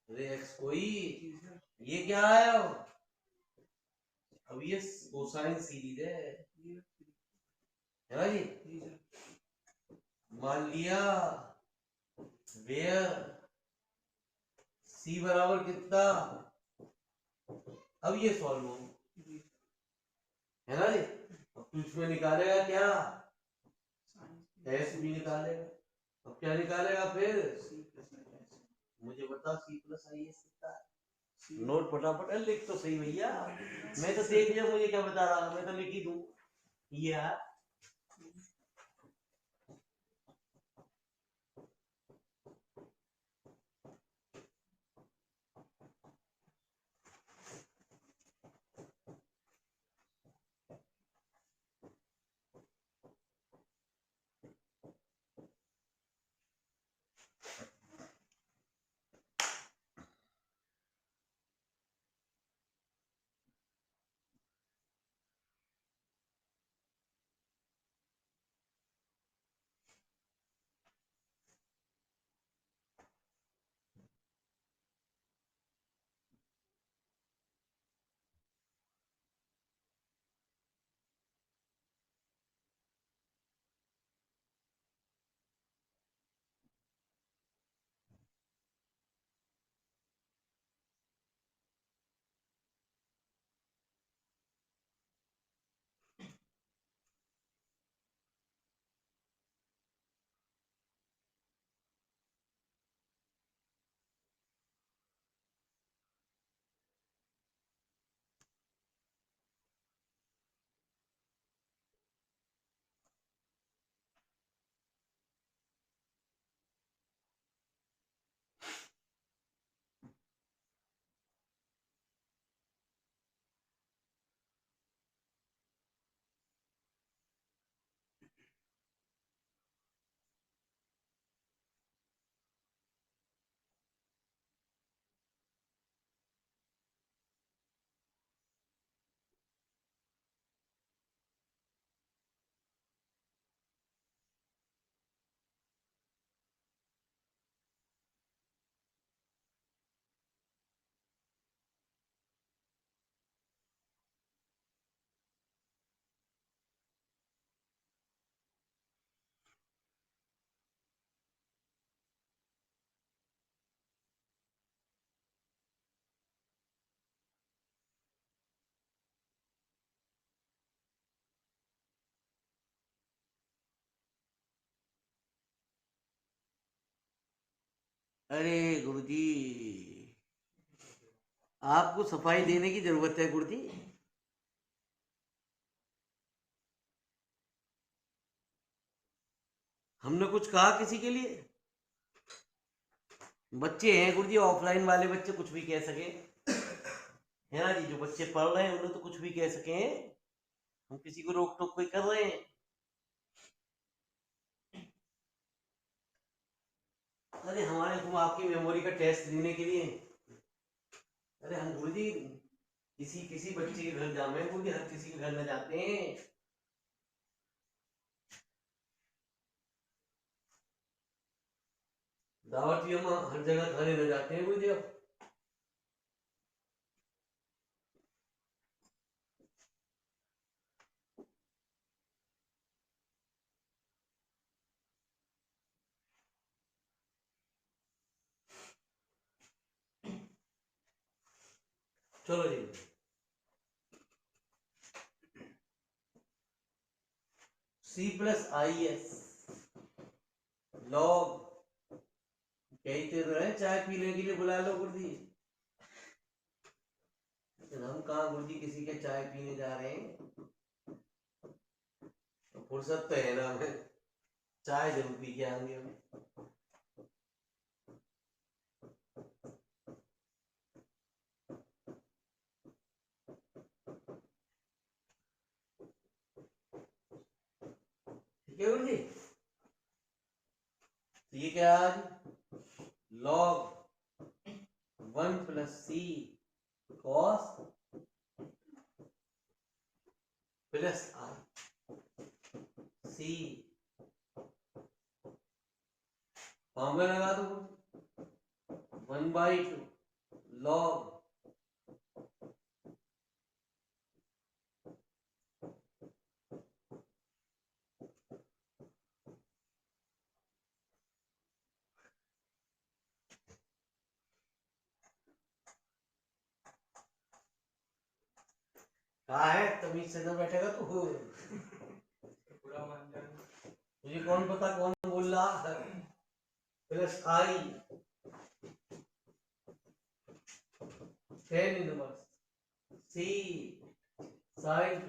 रे एक्स। कोई ये क्या है अब ये कोसाइन सीरीज है ना जी। मान लिया वेयर सी बराबर कितना, अब ये सॉल्व हो है ना जी। अब तू इसमें निकालेगा क्या, एस भी निकालेगा। अब क्या निकालेगा फिर, मुझे बता सी प्लस आई एस कितना है। नोट फटाफट लिख तो सही भैया, मैं तो देख लिया मुझे क्या बता रहा, मैं तो लिख ही दूं ये है। अरे गुरुजी, आपको सफाई देने की जरूरत है गुरुजी। हमने कुछ कहा किसी के लिए? बच्चे हैं गुरुजी, ऑफलाइन वाले बच्चे कुछ भी कह सके, है ना जी। जो बच्चे पढ़ रहे हैं उन्हें तो कुछ भी कह सके, हम किसी को रोक टोक कोई कर रहे हैं? अरे हमारे तुम आपकी मेमोरी का टेस्ट लेने के लिए, अरे हम गुरुजी किसी किसी बच्चे के घर जामे गुरुजी, हर किसी के घर न जाते हैं। दावत भी हम हर जगह खाने न जाते हैं गुरुजी। अब चलो जी, C+IS लॉग, कहते तो है चाय पीने के लिए बुला लो गुरुजी, लेकिन हम कहाँ गुरुजी किसी के चाय पीने जा रहे हैं? तो फुर्सत तो है ना हमें, चाय जरूर पी के आएंगे हम। ठीक है गुरुजी। तो ये क्या आज log 1 + C cos + I C, formula लगा दो 1/2 लॉग कहा है, तमीज से ना बैठेगा तू। पूरा मान जाना। मुझे कौन पता कौन बोल रहा है? +I 10 inverse C sin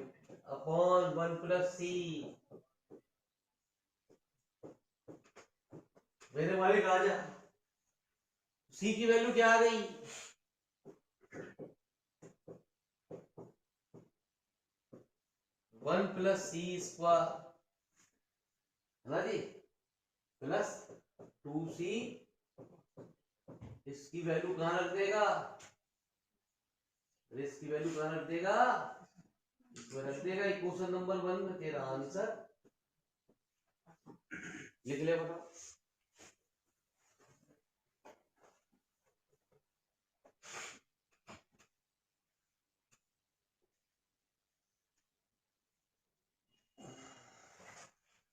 upon 1 + C। मेरे मालिक आजा, C की वैल्यू क्या आ गई? 1 + C², है ना जी, प्लस 2C। इसकी वैल्यू कहां रख देगा? इसकी वैल्यू कहां रख देगा? इसमें रख देगा इक्वेशन नंबर 1 में। तेरा आंसर लिख ले, बताओ।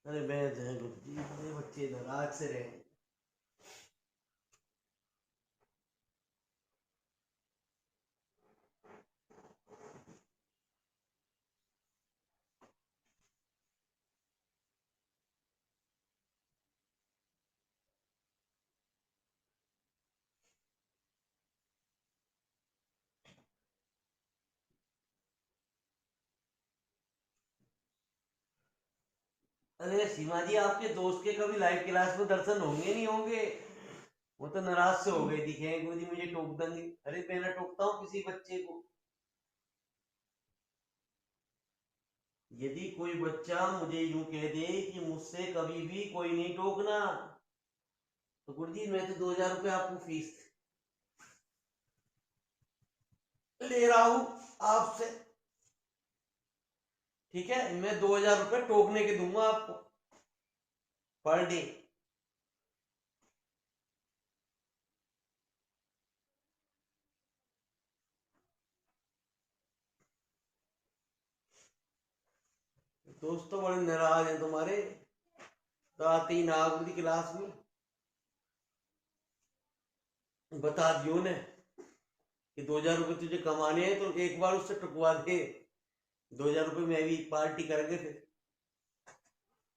अरे बैठ जाए गुरुजी, मेरे बच्चे नाराज से रहे। अरे सीमा जी, आपके दोस्त के कभी लाइव क्लास में दर्शन होंगे नहीं होंगे? वो तो नाराज से हो गए, दिखे गुरुजी मुझे टोक देंगे। अरे मैं ना टोकता हूँ किसी बच्चे को। यदि कोई बच्चा मुझे यूं कह दे कि मुझसे कभी भी कोई नहीं टोकना, तो गुरुजी मैं तो 2000 रुपये आपको फीस ले रहा हूं आपसे, ठीक है? मैं 2000 रुपये टोकने के दूंगा आपको पर डे। दोस्त तो बड़े नाराज हैं तुम्हारे, तो आते ही ना गुरुजी क्लास में बता दियो ने कि 2000 रुपये तुझे कमाने हैं, तो एक बार उससे टुकवा दे। 2000 रुपये में भी पार्टी करेंगे फिर।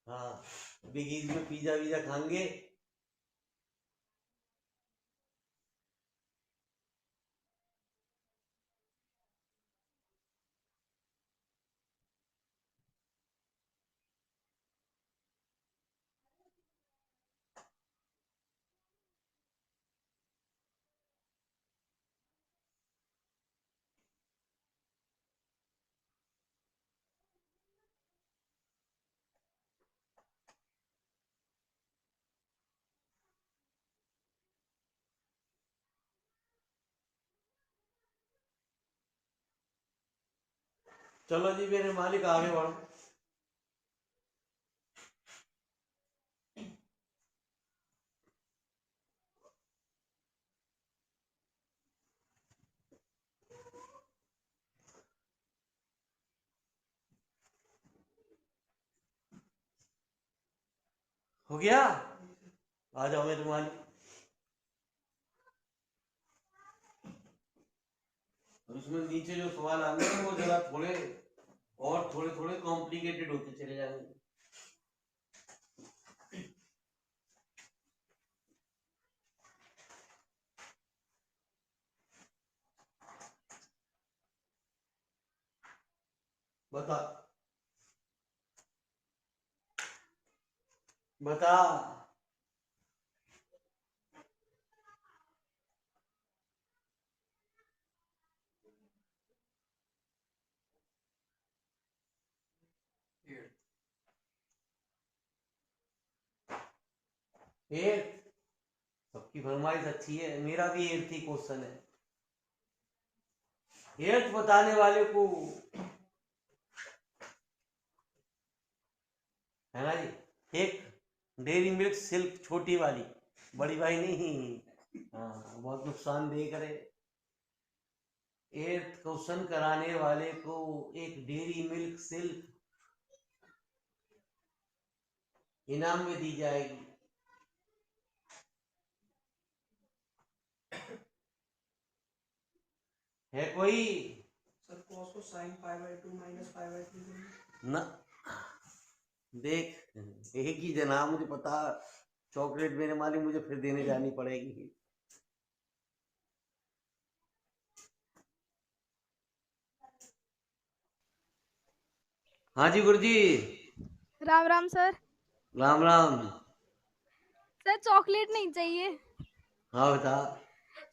हाँ, बिगीज में पिज्जा वीजा खाएंगे। चलो जी मेरे मालिक आगे बढ़ो। हो गया, आ जाओ मेरे मालिक। और उसमें नीचे जो सवाल आने हैं वो जरा थोड़े और थोड़े थोड़े कॉम्प्लिकेटेड होते चले जाएंगे। बता बता। एट, सबकी फरमाइश अच्छी है, मेरा भी एट ही क्वेश्चन है। एट बताने वाले को है ना जी, एक डेयरी मिल्क सिल्क छोटी वाली, बड़ी भाई नहीं। हाँ बहुत नुकसानदेह करे। एट क्वेश्चन कराने वाले को एक डेयरी मिल्क सिल्क इनाम में दी जाएगी। है कोई? सर cos को sin π/2 minus π/3 देंगे। ना देख, एक ही जना मुझे पता, चॉकलेट मेरे मालिक मुझे फिर देने जानी पड़ेगी। हाँ जी गुरुजी। Ram Ram sir. Ram Ram. Sir chocolate नहीं चाहिए हाँ बता।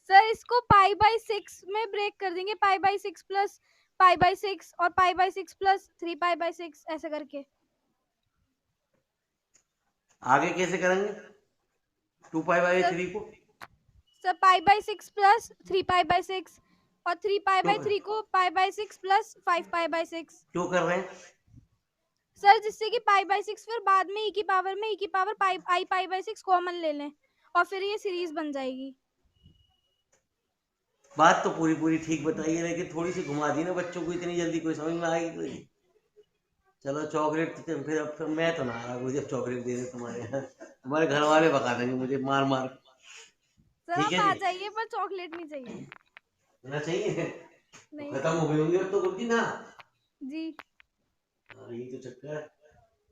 सर, इसको π/6 में ब्रेक कर देंगे, π/6 प्लस π/6 और π/6 प्लस 3π/6 ऐसे करके। आगे कैसे करेंगे 2π/3 को? सर π/6 प्लस 3π/6 और 3π/3 को π/6 प्लस 5π/6 क्यों कर रहे हैं? सर, जिससे कि π/6 फिर बाद में e की पावर में e की पावर i π/6 कॉमन ले लें और फिर ये सीरीज बन जाएगी। बात तो पूरी पूरी ठीक बताइए, लेकिन थोड़ी सी घुमा दी ना बच्चों को, इतनी जल्दी कोई समझ में आएगी कोई? चलो चॉकलेट तो फिर अब फिर मैं तो ना रहा, मुझे चॉकलेट दे दे तुम्हारे यहाँ, तुम्हारे घर वाले भगा देंगे मुझे मार मार। सर ठीक आप है आ जी, जाइए, पर चॉकलेट नहीं चाहिए। ना चाहिए? नहीं खत्म हो गई होंगी अब तो गुरुजी ना। जी। हाँ यही तो चक्कर है।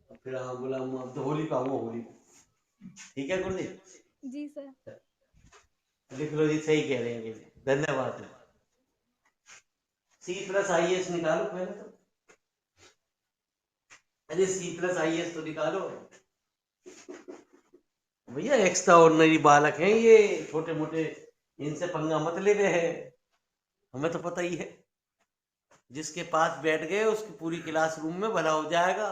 अब फिर हाँ बोला अब तो होली पे आऊंगा, होली पे। ठीक है गुरुजी। जी सर। लिख लो जी, सही कह रहे हैं गुरुजी, धन्यवाद। C+IS निकालो पहले तो। अरे C+IS तो निकालो भैया, एक्स्ट्रा ऑर्डिनरी बालक हैं ये, छोटे मोटे इनसे पंगा मत ले रहे हैं, हमें तो पता ही है। जिसके पास बैठ गए उसकी पूरी क्लासरूम में भला हो जाएगा।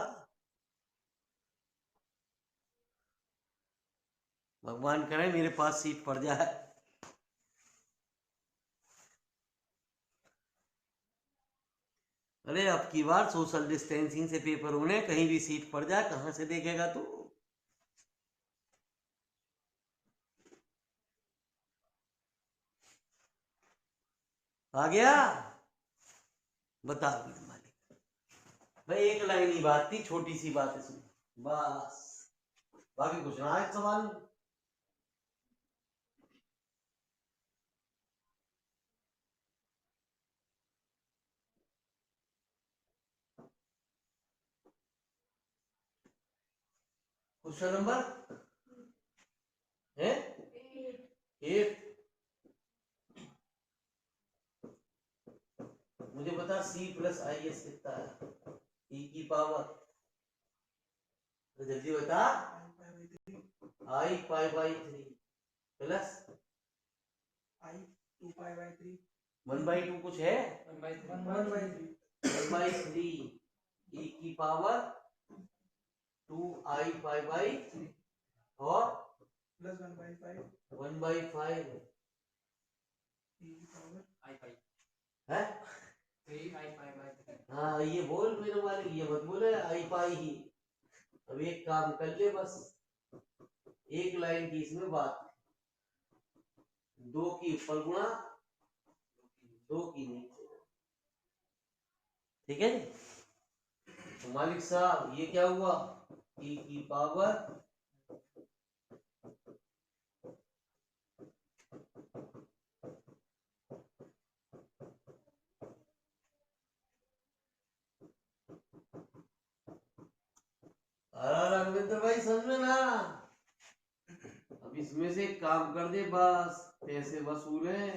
भगवान करे मेरे पास सीट पड़ जाए। अरे अब की बार सोशल डिस्टेंसिंग से पेपर होने, कहीं भी सीट पड़ जाए कहां से देखेगा तू? आ गया? बता मेरे मालिक भाई, एक लाइन ही बात थी, छोटी सी बात है इसमें, बस बाकी कुछ ना है सवाल में। क्वेश्चन नंबर है 8। मुझे बता C+IS कितना है, e की पावर, तो जल्दी बता। I π/3 प्लस I 2π/3 1/2 कुछ है, 1/3 1/3 e की पावर 2i π/3 और प्लस 1/5 1/5 e की पावर i5 है। 3i pi by 3. हाँ ये बोल मेरे मालिक, ये मत बोले आई पाई ही। अब एक काम कर ले बस, एक लाइन की इसमें बात, 2 की ऊपर गुणा 2 की नीचे, ठीक है जी। तो मालिक साहब ये क्या हुआ, e की पावर रविंद्र भाई समझ में ना। अब इसमें से एक काम कर दे बस, पैसे वसूल है,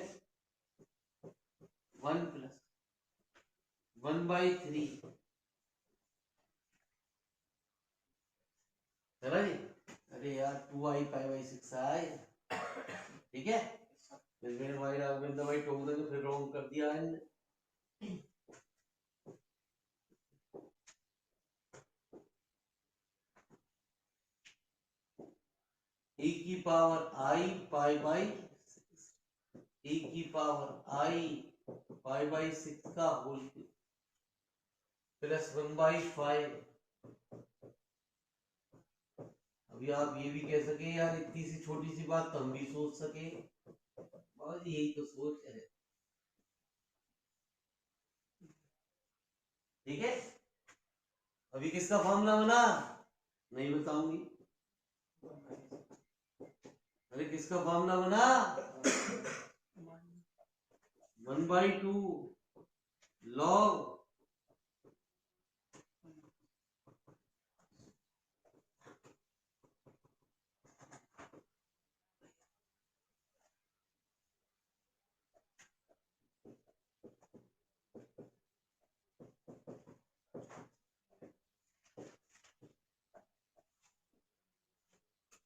1 प्लस 1/3 है ना जी। अरे यार 2i pi by 6 आए, ठीक है। फिर मेरे भाई रविंद्र भाई टोक देंगे, फिर रॉन्ग कर दिया है इनने। e की power i pi by e की पावर i पाई बाई 6 का होल प्लस 1/5। अभी आप ये भी कह सके यार इतनी सी छोटी सी बात तो हम भी सोच सके, और यही तो सोच है, ठीक है। अभी किसका फॉर्मूला बना, नहीं बताऊंगी। अरे किसका फॉर्मूला बना, 1/2 log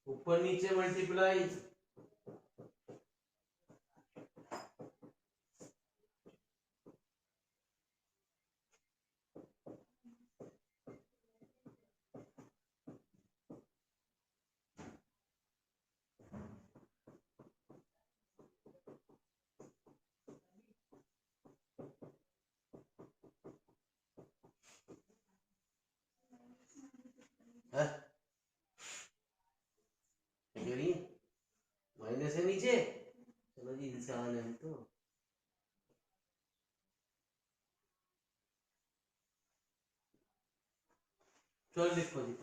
ऊपर नीचे मल्टीप्लाई, माइनस है नीचे, चलो जी इंसान है हम तो। चलो लिखो जी,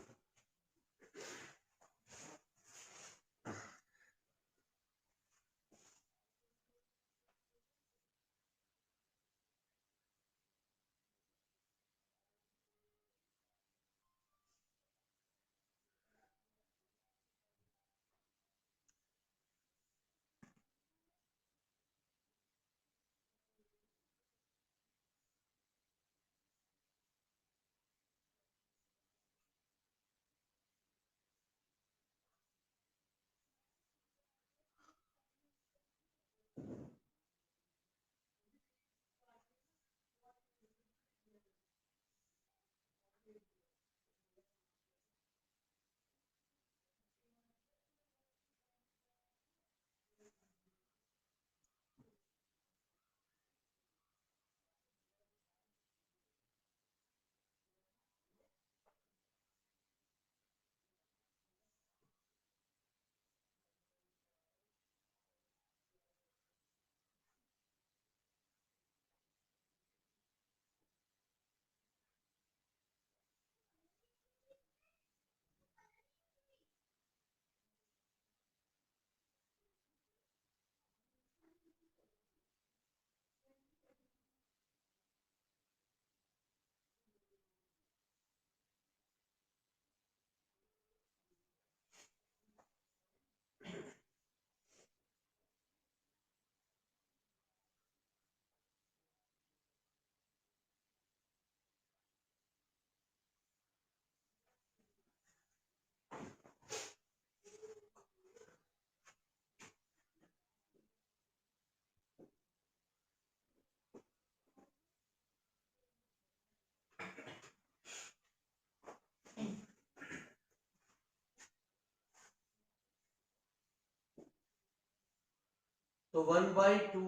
तो 1/2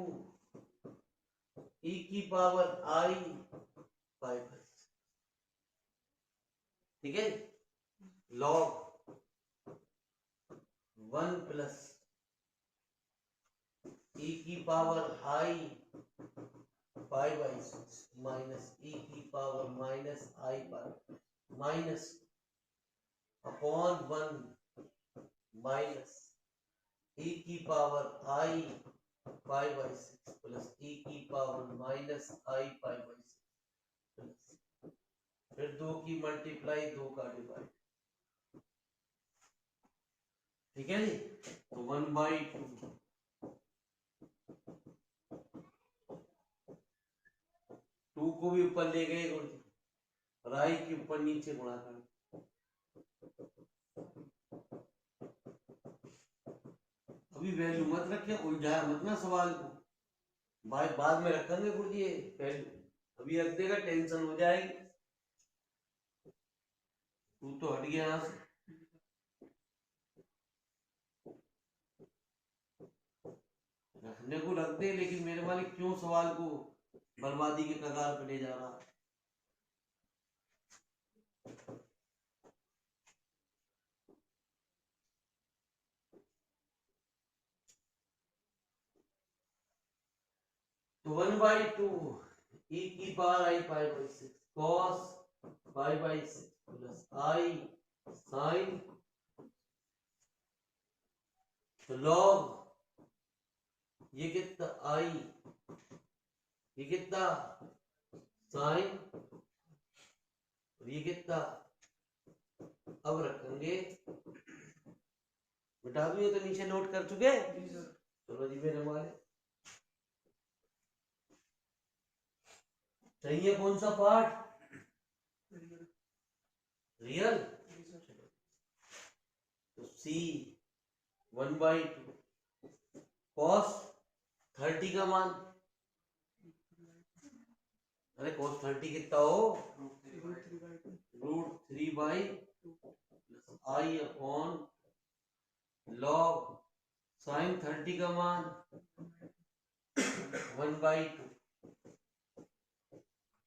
ई की पावर आई पाई बाई, ठीक है, लॉग 1 प्लस ई की power i pi by 6 minus e की power minus i pi minus upon 1 minus e की power i pi by 6 plus e की power minus i pi by 6 plus फिर 2 की multiply 2 का divide, ठीक है जी। तो 1/2 2 को भी ऊपर ले गए और आई के ऊपर नीचे गुणा कर, अभी वैल्यू मत रखे, उलझाया मत ना सवाल को, भाई बाद में रखेंगे गुरुजी वैल्यू, अभी रख देगा टेंशन हो जाएगी। तू तो हट गया यहाँ से, रखने को रख दे, लेकिन मेरे मालिक क्यों सवाल को बर्बादी के कगार पे ले जा रहा। तो 1/2 ई की power i pi by 6 cos pi by 6 plus i sign log, ये कितना आई, ये कितना साइन, और ये कितना, अब रखेंगे, बता दूं ये तो नीचे नोट कर चुके। चलो जी मेरे माले, चाहिए कौन सा पार्ट, रियल, तो सी 1/2 कॉस 30 का मान, अरे cos 30 कितना हो, √3/2 प्लस आई अपॉन लॉग साइन 30 का मान 1/2,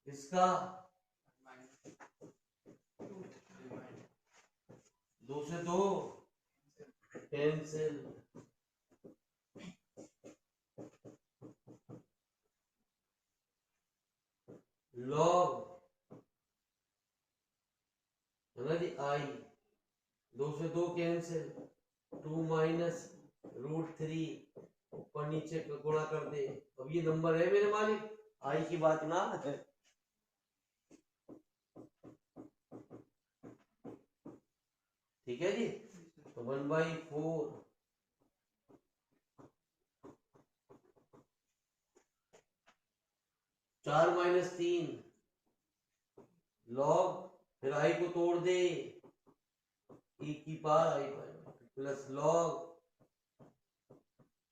इसका 2 से 2 कैंसिल, लॉग है ना जी आई, 2 से 2 कैंसिल, 2 माइनस √3 ऊपर नीचे का गुणा कर दे। अब ये नंबर है मेरे मालिक, आई की बात ना है, ठीक है जी। तो 1/4 4 माइनस 3 लॉग, फिर आई को तोड़ दे, ई की पावर आई प्लस लॉग,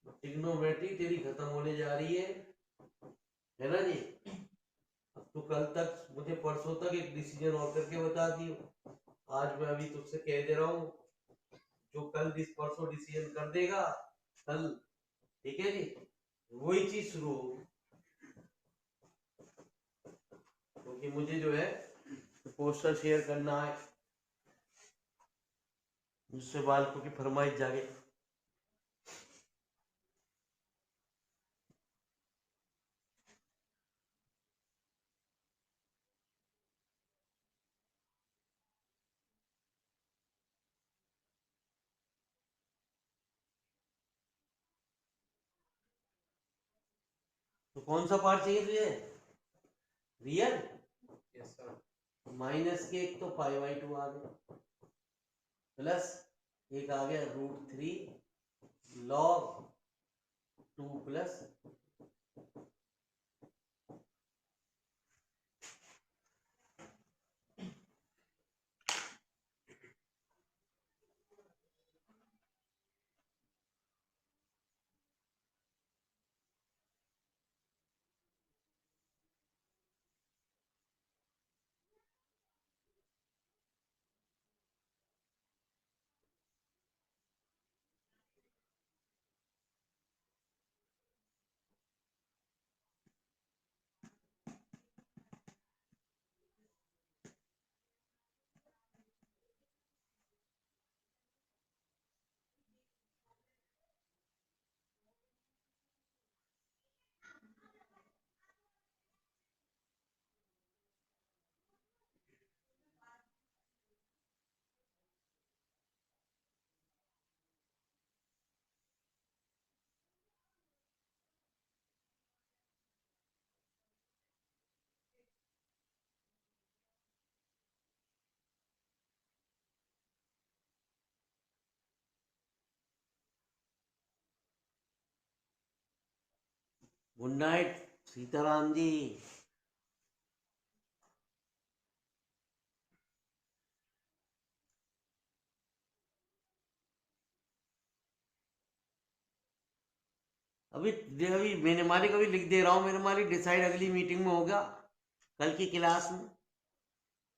ट्रिग्नोमेट्री तेरी खत्म होने जा रही है ना जी। अब तो कल तक, मुझे परसों तक एक डिसीजन और करके बता दियो, आज मैं अभी तुझसे कह दे रहा हूँ, जो कल परसों डिसीजन कर देगा कल, ठीक है जी, वही चीज शुरू होगी, क्योंकि मुझे जो है पोस्टर शेयर करना है, जिससे बालकों की फरमाइश जागे। तो कौन सा पार्ट चाहिए तुझे, रियल, यस सर, माइनस के एक तो π/2 आ गया, प्लस एक आ गया √3 log 2 plus good night Sitaram ji. अभी मैंने मालिक अभी लिख दे रहा हूँ, मेरे मालिक डिसाइड अगली मीटिंग में होगा, कल की क्लास में।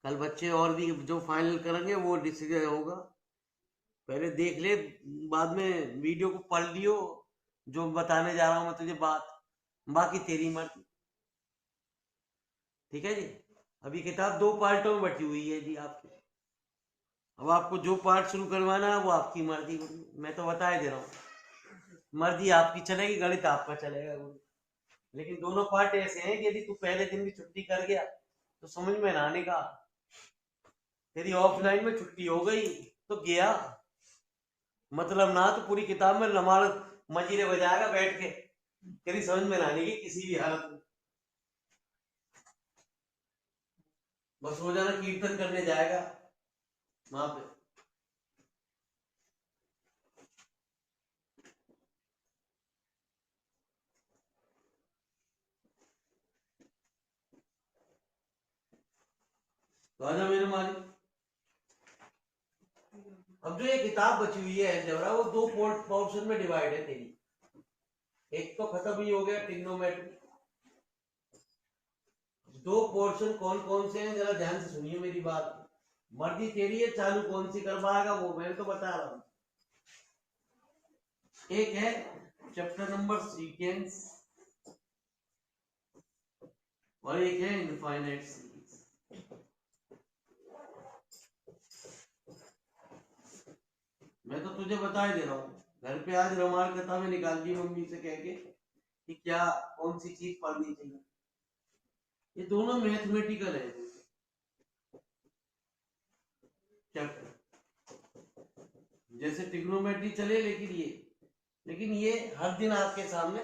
कल बच्चे और भी जो फाइनल करेंगे वो डिसीजन होगा। पहले देख ले, बाद में वीडियो को पढ़ लियो, जो बताने जा रहा हूँ मैं तुझे बात, बाकी तेरी मर्जी। ठीक है जी। अभी किताब 2 पार्टों में बटी हुई है जी आपकी। अब आपको जो पार्ट शुरू करवाना है वो आपकी मर्जी होगी, मैं तो बता ही दे रहा हूँ, मर्जी आपकी चलेगी, गणित आपका चलेगा। लेकिन दोनों पार्ट ऐसे हैं कि यदि तू पहले दिन भी छुट्टी कर गया तो समझ में ना आने का। यदि ऑफलाइन में छुट्टी हो गई तो गया, मतलब ना तो पूरी किताब में लमाड़ मजीरे बजाएगा बैठ के, तेरी समझ में ना आने की किसी भी हालत में। बस रोजाना कीर्तन करने जाएगा वहां पे। तो आजा मेरे मालिक। अब जो ये किताब बची हुई है अलजेब्रा, वो 2 पोर्शन में डिवाइड है तेरी। एक तो खत्म ही हो गया ट्रिग्नोमेट्री। 2 पोर्शन कौन कौन से हैं जरा ध्यान से सुनिए मेरी बात। मर्जी तेरी है, चालू कौन सी करवाएगा वो मैं तो बता रहा हूं। एक है चैप्टर नंबर सीक्वेंस और एक है इनफाइनाइट सीरीज। मैं तो तुझे बता ही दे रहा हूँ, घर पे आज रमाल किताबें निकाल दी मम्मी से कह के कि क्या कौन सी चीज पढ़नी चाहिए। ये दोनों मैथमेटिकल है चैप्टर, जैसे ट्रिग्नोमेट्री चले, लेकिन ये हर दिन आपके सामने।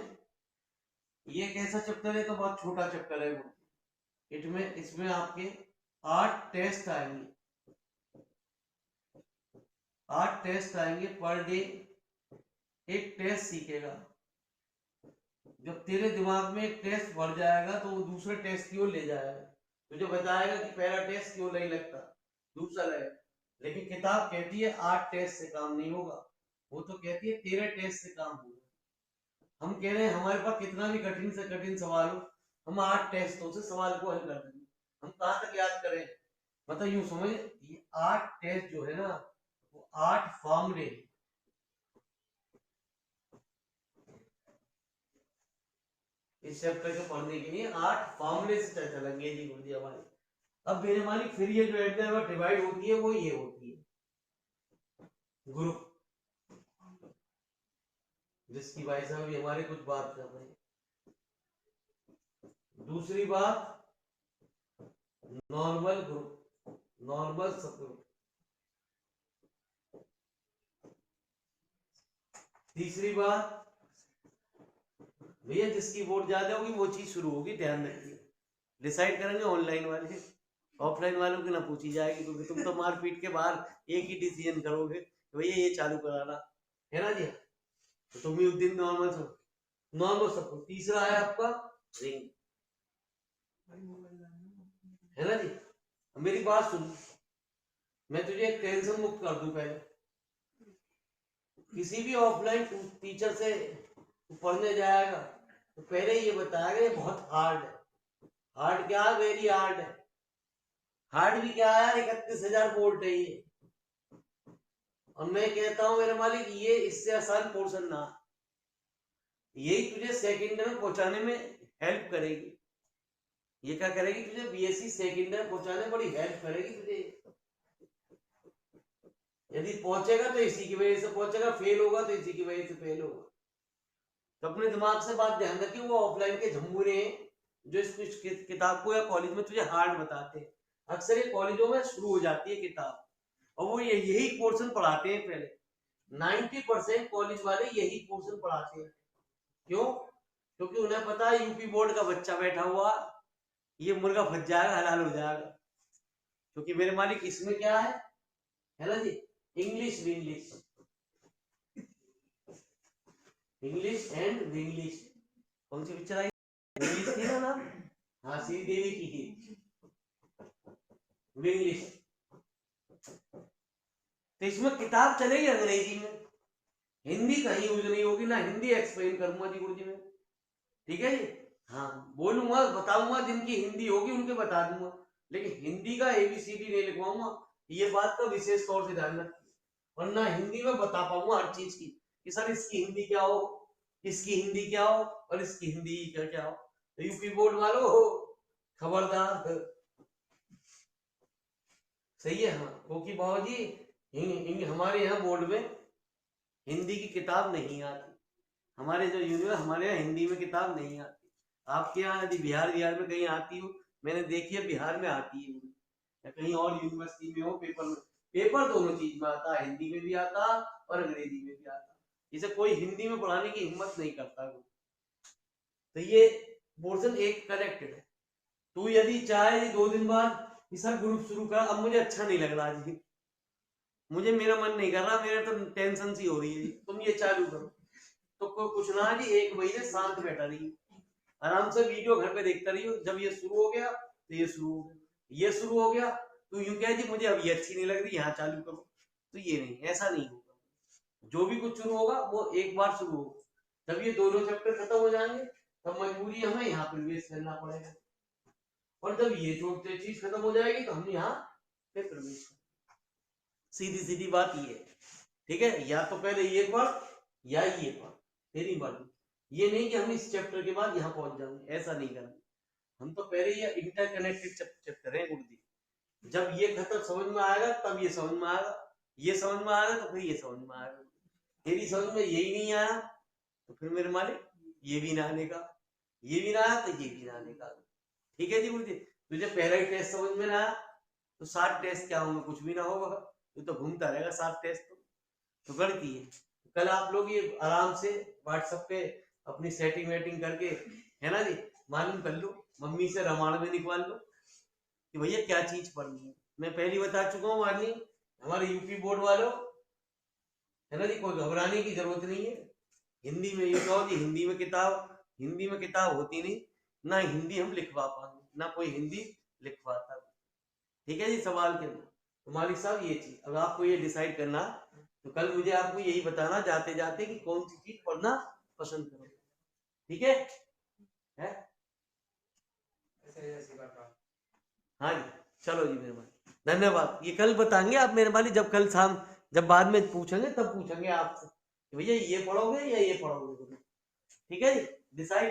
ये कैसा चैप्टर है, तो बहुत छोटा चैप्टर है वो। इसमें आपके 8 टेस्ट आएंगे, 8 टेस्ट आएंगे पर डे। एक टेस्ट सीखेगा, जब तेरे दिमाग में एक टेस्ट भर जाएगा तो वो दूसरे टेस्ट की ओर ले जाएगा, तुझे बताएगा कि पहला टेस्ट क्यों नहीं लगता, दूसरा लगेगा। लेकिन किताब कहती है 8 टेस्ट से काम नहीं होगा, वो तो कहती है 13 टेस्ट से काम होगा। हम कह रहे हैं हमारे पास कितना भी कठिन से कठिन सवाल हो, हम 8 टेस्टों से सवाल को हल कर देंगे। हम कहाँ तक याद करें, मतलब यूं समझ, ये 8 टेस्ट जो है ना, वो 8 फॉर्मूले इस चैप्टर के पढ़ने के लिए 8 फॉर्मूले से चलेंगे जी गुरुजी हमारे। अब मेरे मालिक फिर ये जो एग्जाम डिवाइड होती है वो ये होती है ग्रुप, जिसकी वजह से अभी हमारे कुछ बात कर रहे हैं। दूसरी बात नॉर्मल ग्रुप, नॉर्मल सब ग्रुप। तीसरी बात भैया जिसकी वोट ज्यादा होगी वो चीज शुरू होगी, ध्यान रखिए। डिसाइड करेंगे ऑनलाइन वाले, ऑफलाइन वालों की ना पूछी जाएगी, क्योंकि तुम तो मारपीट के बाहर एक ही डिसीजन करोगे भैया ये चालू कराना है ना जी। तो तुम ही उस दिन नॉर्मल सब। तीसरा है आपका रिंग, है ना जी। मेरी बात सुन, मैं तुझे एक टेंशन मुक्त कर दूं। पहले किसी भी ऑफलाइन टीचर से पढ़ने जाएगा तो पहले ये बताएगा ये बहुत हार्ड है। हार्ड क्या, वेरी हार्ड है। हार्ड भी क्या है, 31,000 वोल्ट है ये। और मैं कहता हूं मेरे मालिक ये इससे आसान पोर्शन ना, यही तुझे सेकंड में पहुंचाने में हेल्प करेगी। ये क्या करेगी, तुझे बीएससी सेकंड में पहुंचाने में बड़ी हेल्प करेगी तुझे। यदि पहुंचेगा तो इसी की वजह से पहुंचेगा, फेल होगा तो इसी की वजह से फेल होगा। तो अपने दिमाग से बात ध्यान रखिए, वो ऑफलाइन के झम्बूरे हैं जो इस किताब को या कॉलेज में तुझे हार्ड बताते हैं। अक्सर ये कॉलेजों में शुरू हो जाती है किताब, और वो यही पोर्शन पढ़ाते हैं पहले। 90% कॉलेज वाले यही पोर्शन पढ़ाते हैं। क्यों? क्योंकि उन्हें पता है यूपी बोर्ड का बच्चा बैठा हुआ, ये मुर्गा फंस जाएगा, हलाल हो जाएगा। क्योंकि मेरे मालिक इसमें क्या है ना जी, इंग्लिश एंड विंग्लिश। कौन सी पिक्चर आई? इंग्लिश थी ना नाम? हाँ, श्री देवी की थी इंग्लिश। तो इसमें किताब चलेगी अंग्रेजी में, हिंदी कहीं यूज नहीं होगी, ना हिंदी एक्सप्लेन करूंगा जी गुरुजी में, ठीक है जी। हाँ, बोलूंगा बताऊंगा, जिनकी हिंदी होगी उनके बता दूंगा, लेकिन हिंदी का ABCD नहीं लिखवाऊंगा। ये बात का विशेष तौर से ध्यान रखिए, वरना हिंदी में बता पाऊंगा हर चीज की कि सर इसकी हिंदी क्या हो, इसकी हिंदी क्या हो, और इसकी हिंदी क्या क्या हो। तो यूपी बोर्ड वालों खबरदार, सही है। हाँ, क्योंकि बाबूजी हमारे यहाँ बोर्ड में हिंदी की किताब नहीं आती, हमारे जो हमारे यहाँ हिंदी में किताब नहीं आती। आपके यहाँ यदि बिहार में कहीं आती हो, मैंने देखी है बिहार में आती है, या कहीं और यूनिवर्सिटी में हो, पेपर में, पेपर दोनों चीज में आता है, हिंदी में भी आता और अंग्रेजी में भी आता। इसे कोई हिंदी में पढ़ाने की हिम्मत नहीं करता। तो ये पोर्शन एक कनेक्टेड है। तू यदि चाहे 2 दिन बाद सर ग्रुप शुरू कर, अब मुझे अच्छा नहीं लग रहा जी, मुझे मेरा मन नहीं कर रहा, मेरे तो टेंशन सी हो रही है, तुम ये चालू करो, तो कुछ ना जी, 1 महीने शांत बैठा रही, आराम से वीडियो घर पे देखता रही। जब ये शुरू हो गया तो ये शुरू हो गया, ये शुरू हो गया तो यूं कह जी मुझे अब ये अच्छी नहीं लग रही, यहाँ चालू करो, तो ये नहीं, ऐसा नहीं होगा। जो भी कुछ शुरू होगा वो एक बार शुरू होगा, जब ये दोनों चैप्टर खत्म हो जाएंगे तब मजबूरी हमें यहाँ प्रवेश करना पड़ेगा, और जब ये जो चीज खत्म हो जाएगी तो हम यहाँ पे प्रवेश करेंगे। सीधी बात ये है, ठीक है। या तो पहले ये पढ़ या ये पढ़, तेरी मर्जी। ये नहीं कि हम इस चैप्टर के बाद यहाँ पहुंच जाएंगे, ऐसा नहीं करना। हम तो पहले ये इंटरकनेक्टेड चैप्टर है गुरुजी, जब ये खत्म समझ में आएगा तब ये समझ में आएगा, ये समझ में आएगा तो फिर ये समझ में आएगा। तेरी समझ में यही नहीं आया तो फिर मेरे मालिक ये भी ना आने का, ये भी ना आया तो ये भी ना आने का, ठीक है जी गुरुजी। तुझे पहला ही टेस्ट समझ में ना आया तो 7 टेस्ट क्या होंगे, कुछ भी ना होगा, तू तो घूमता रहेगा 7 टेस्ट, तो गलती है। कल आप लोग ये आराम से व्हाट्सएप पे अपनी सेटिंग वेटिंग करके, है ना जी, मालूम कर लो, मम्मी से रामायण में निकाल लो कि भैया क्या चीज पढ़नी है। मैं पहली बता चुका हूँ वार्निंग, हमारे यूपी बोर्ड वालों, है ना जी, कोई घबराने की जरूरत नहीं है। हिंदी में ये कहो जी हिंदी में किताब होती नहीं, ना हिंदी हम लिखवा पाएंगे, ना कोई हिंदी लिखवाता, ठीक है जी। सवाल के अंदर तो मालिक साहब ये चीज, अब आपको ये डिसाइड करना, तो कल मुझे आपको यही बताना जाते जाते कि कौन सी चीज पढ़ना पसंद करोगे, ठीक है? हाँ जी, चलो जी मेरे भाई, धन्यवाद। ये कल बताएंगे आप मेरे वाली, जब कल शाम जब बाद में पूछेंगे तब पूछेंगे आपसे भैया ये पढ़ोगे या ये पढ़ोगे, ठीक है जी, डिसाइड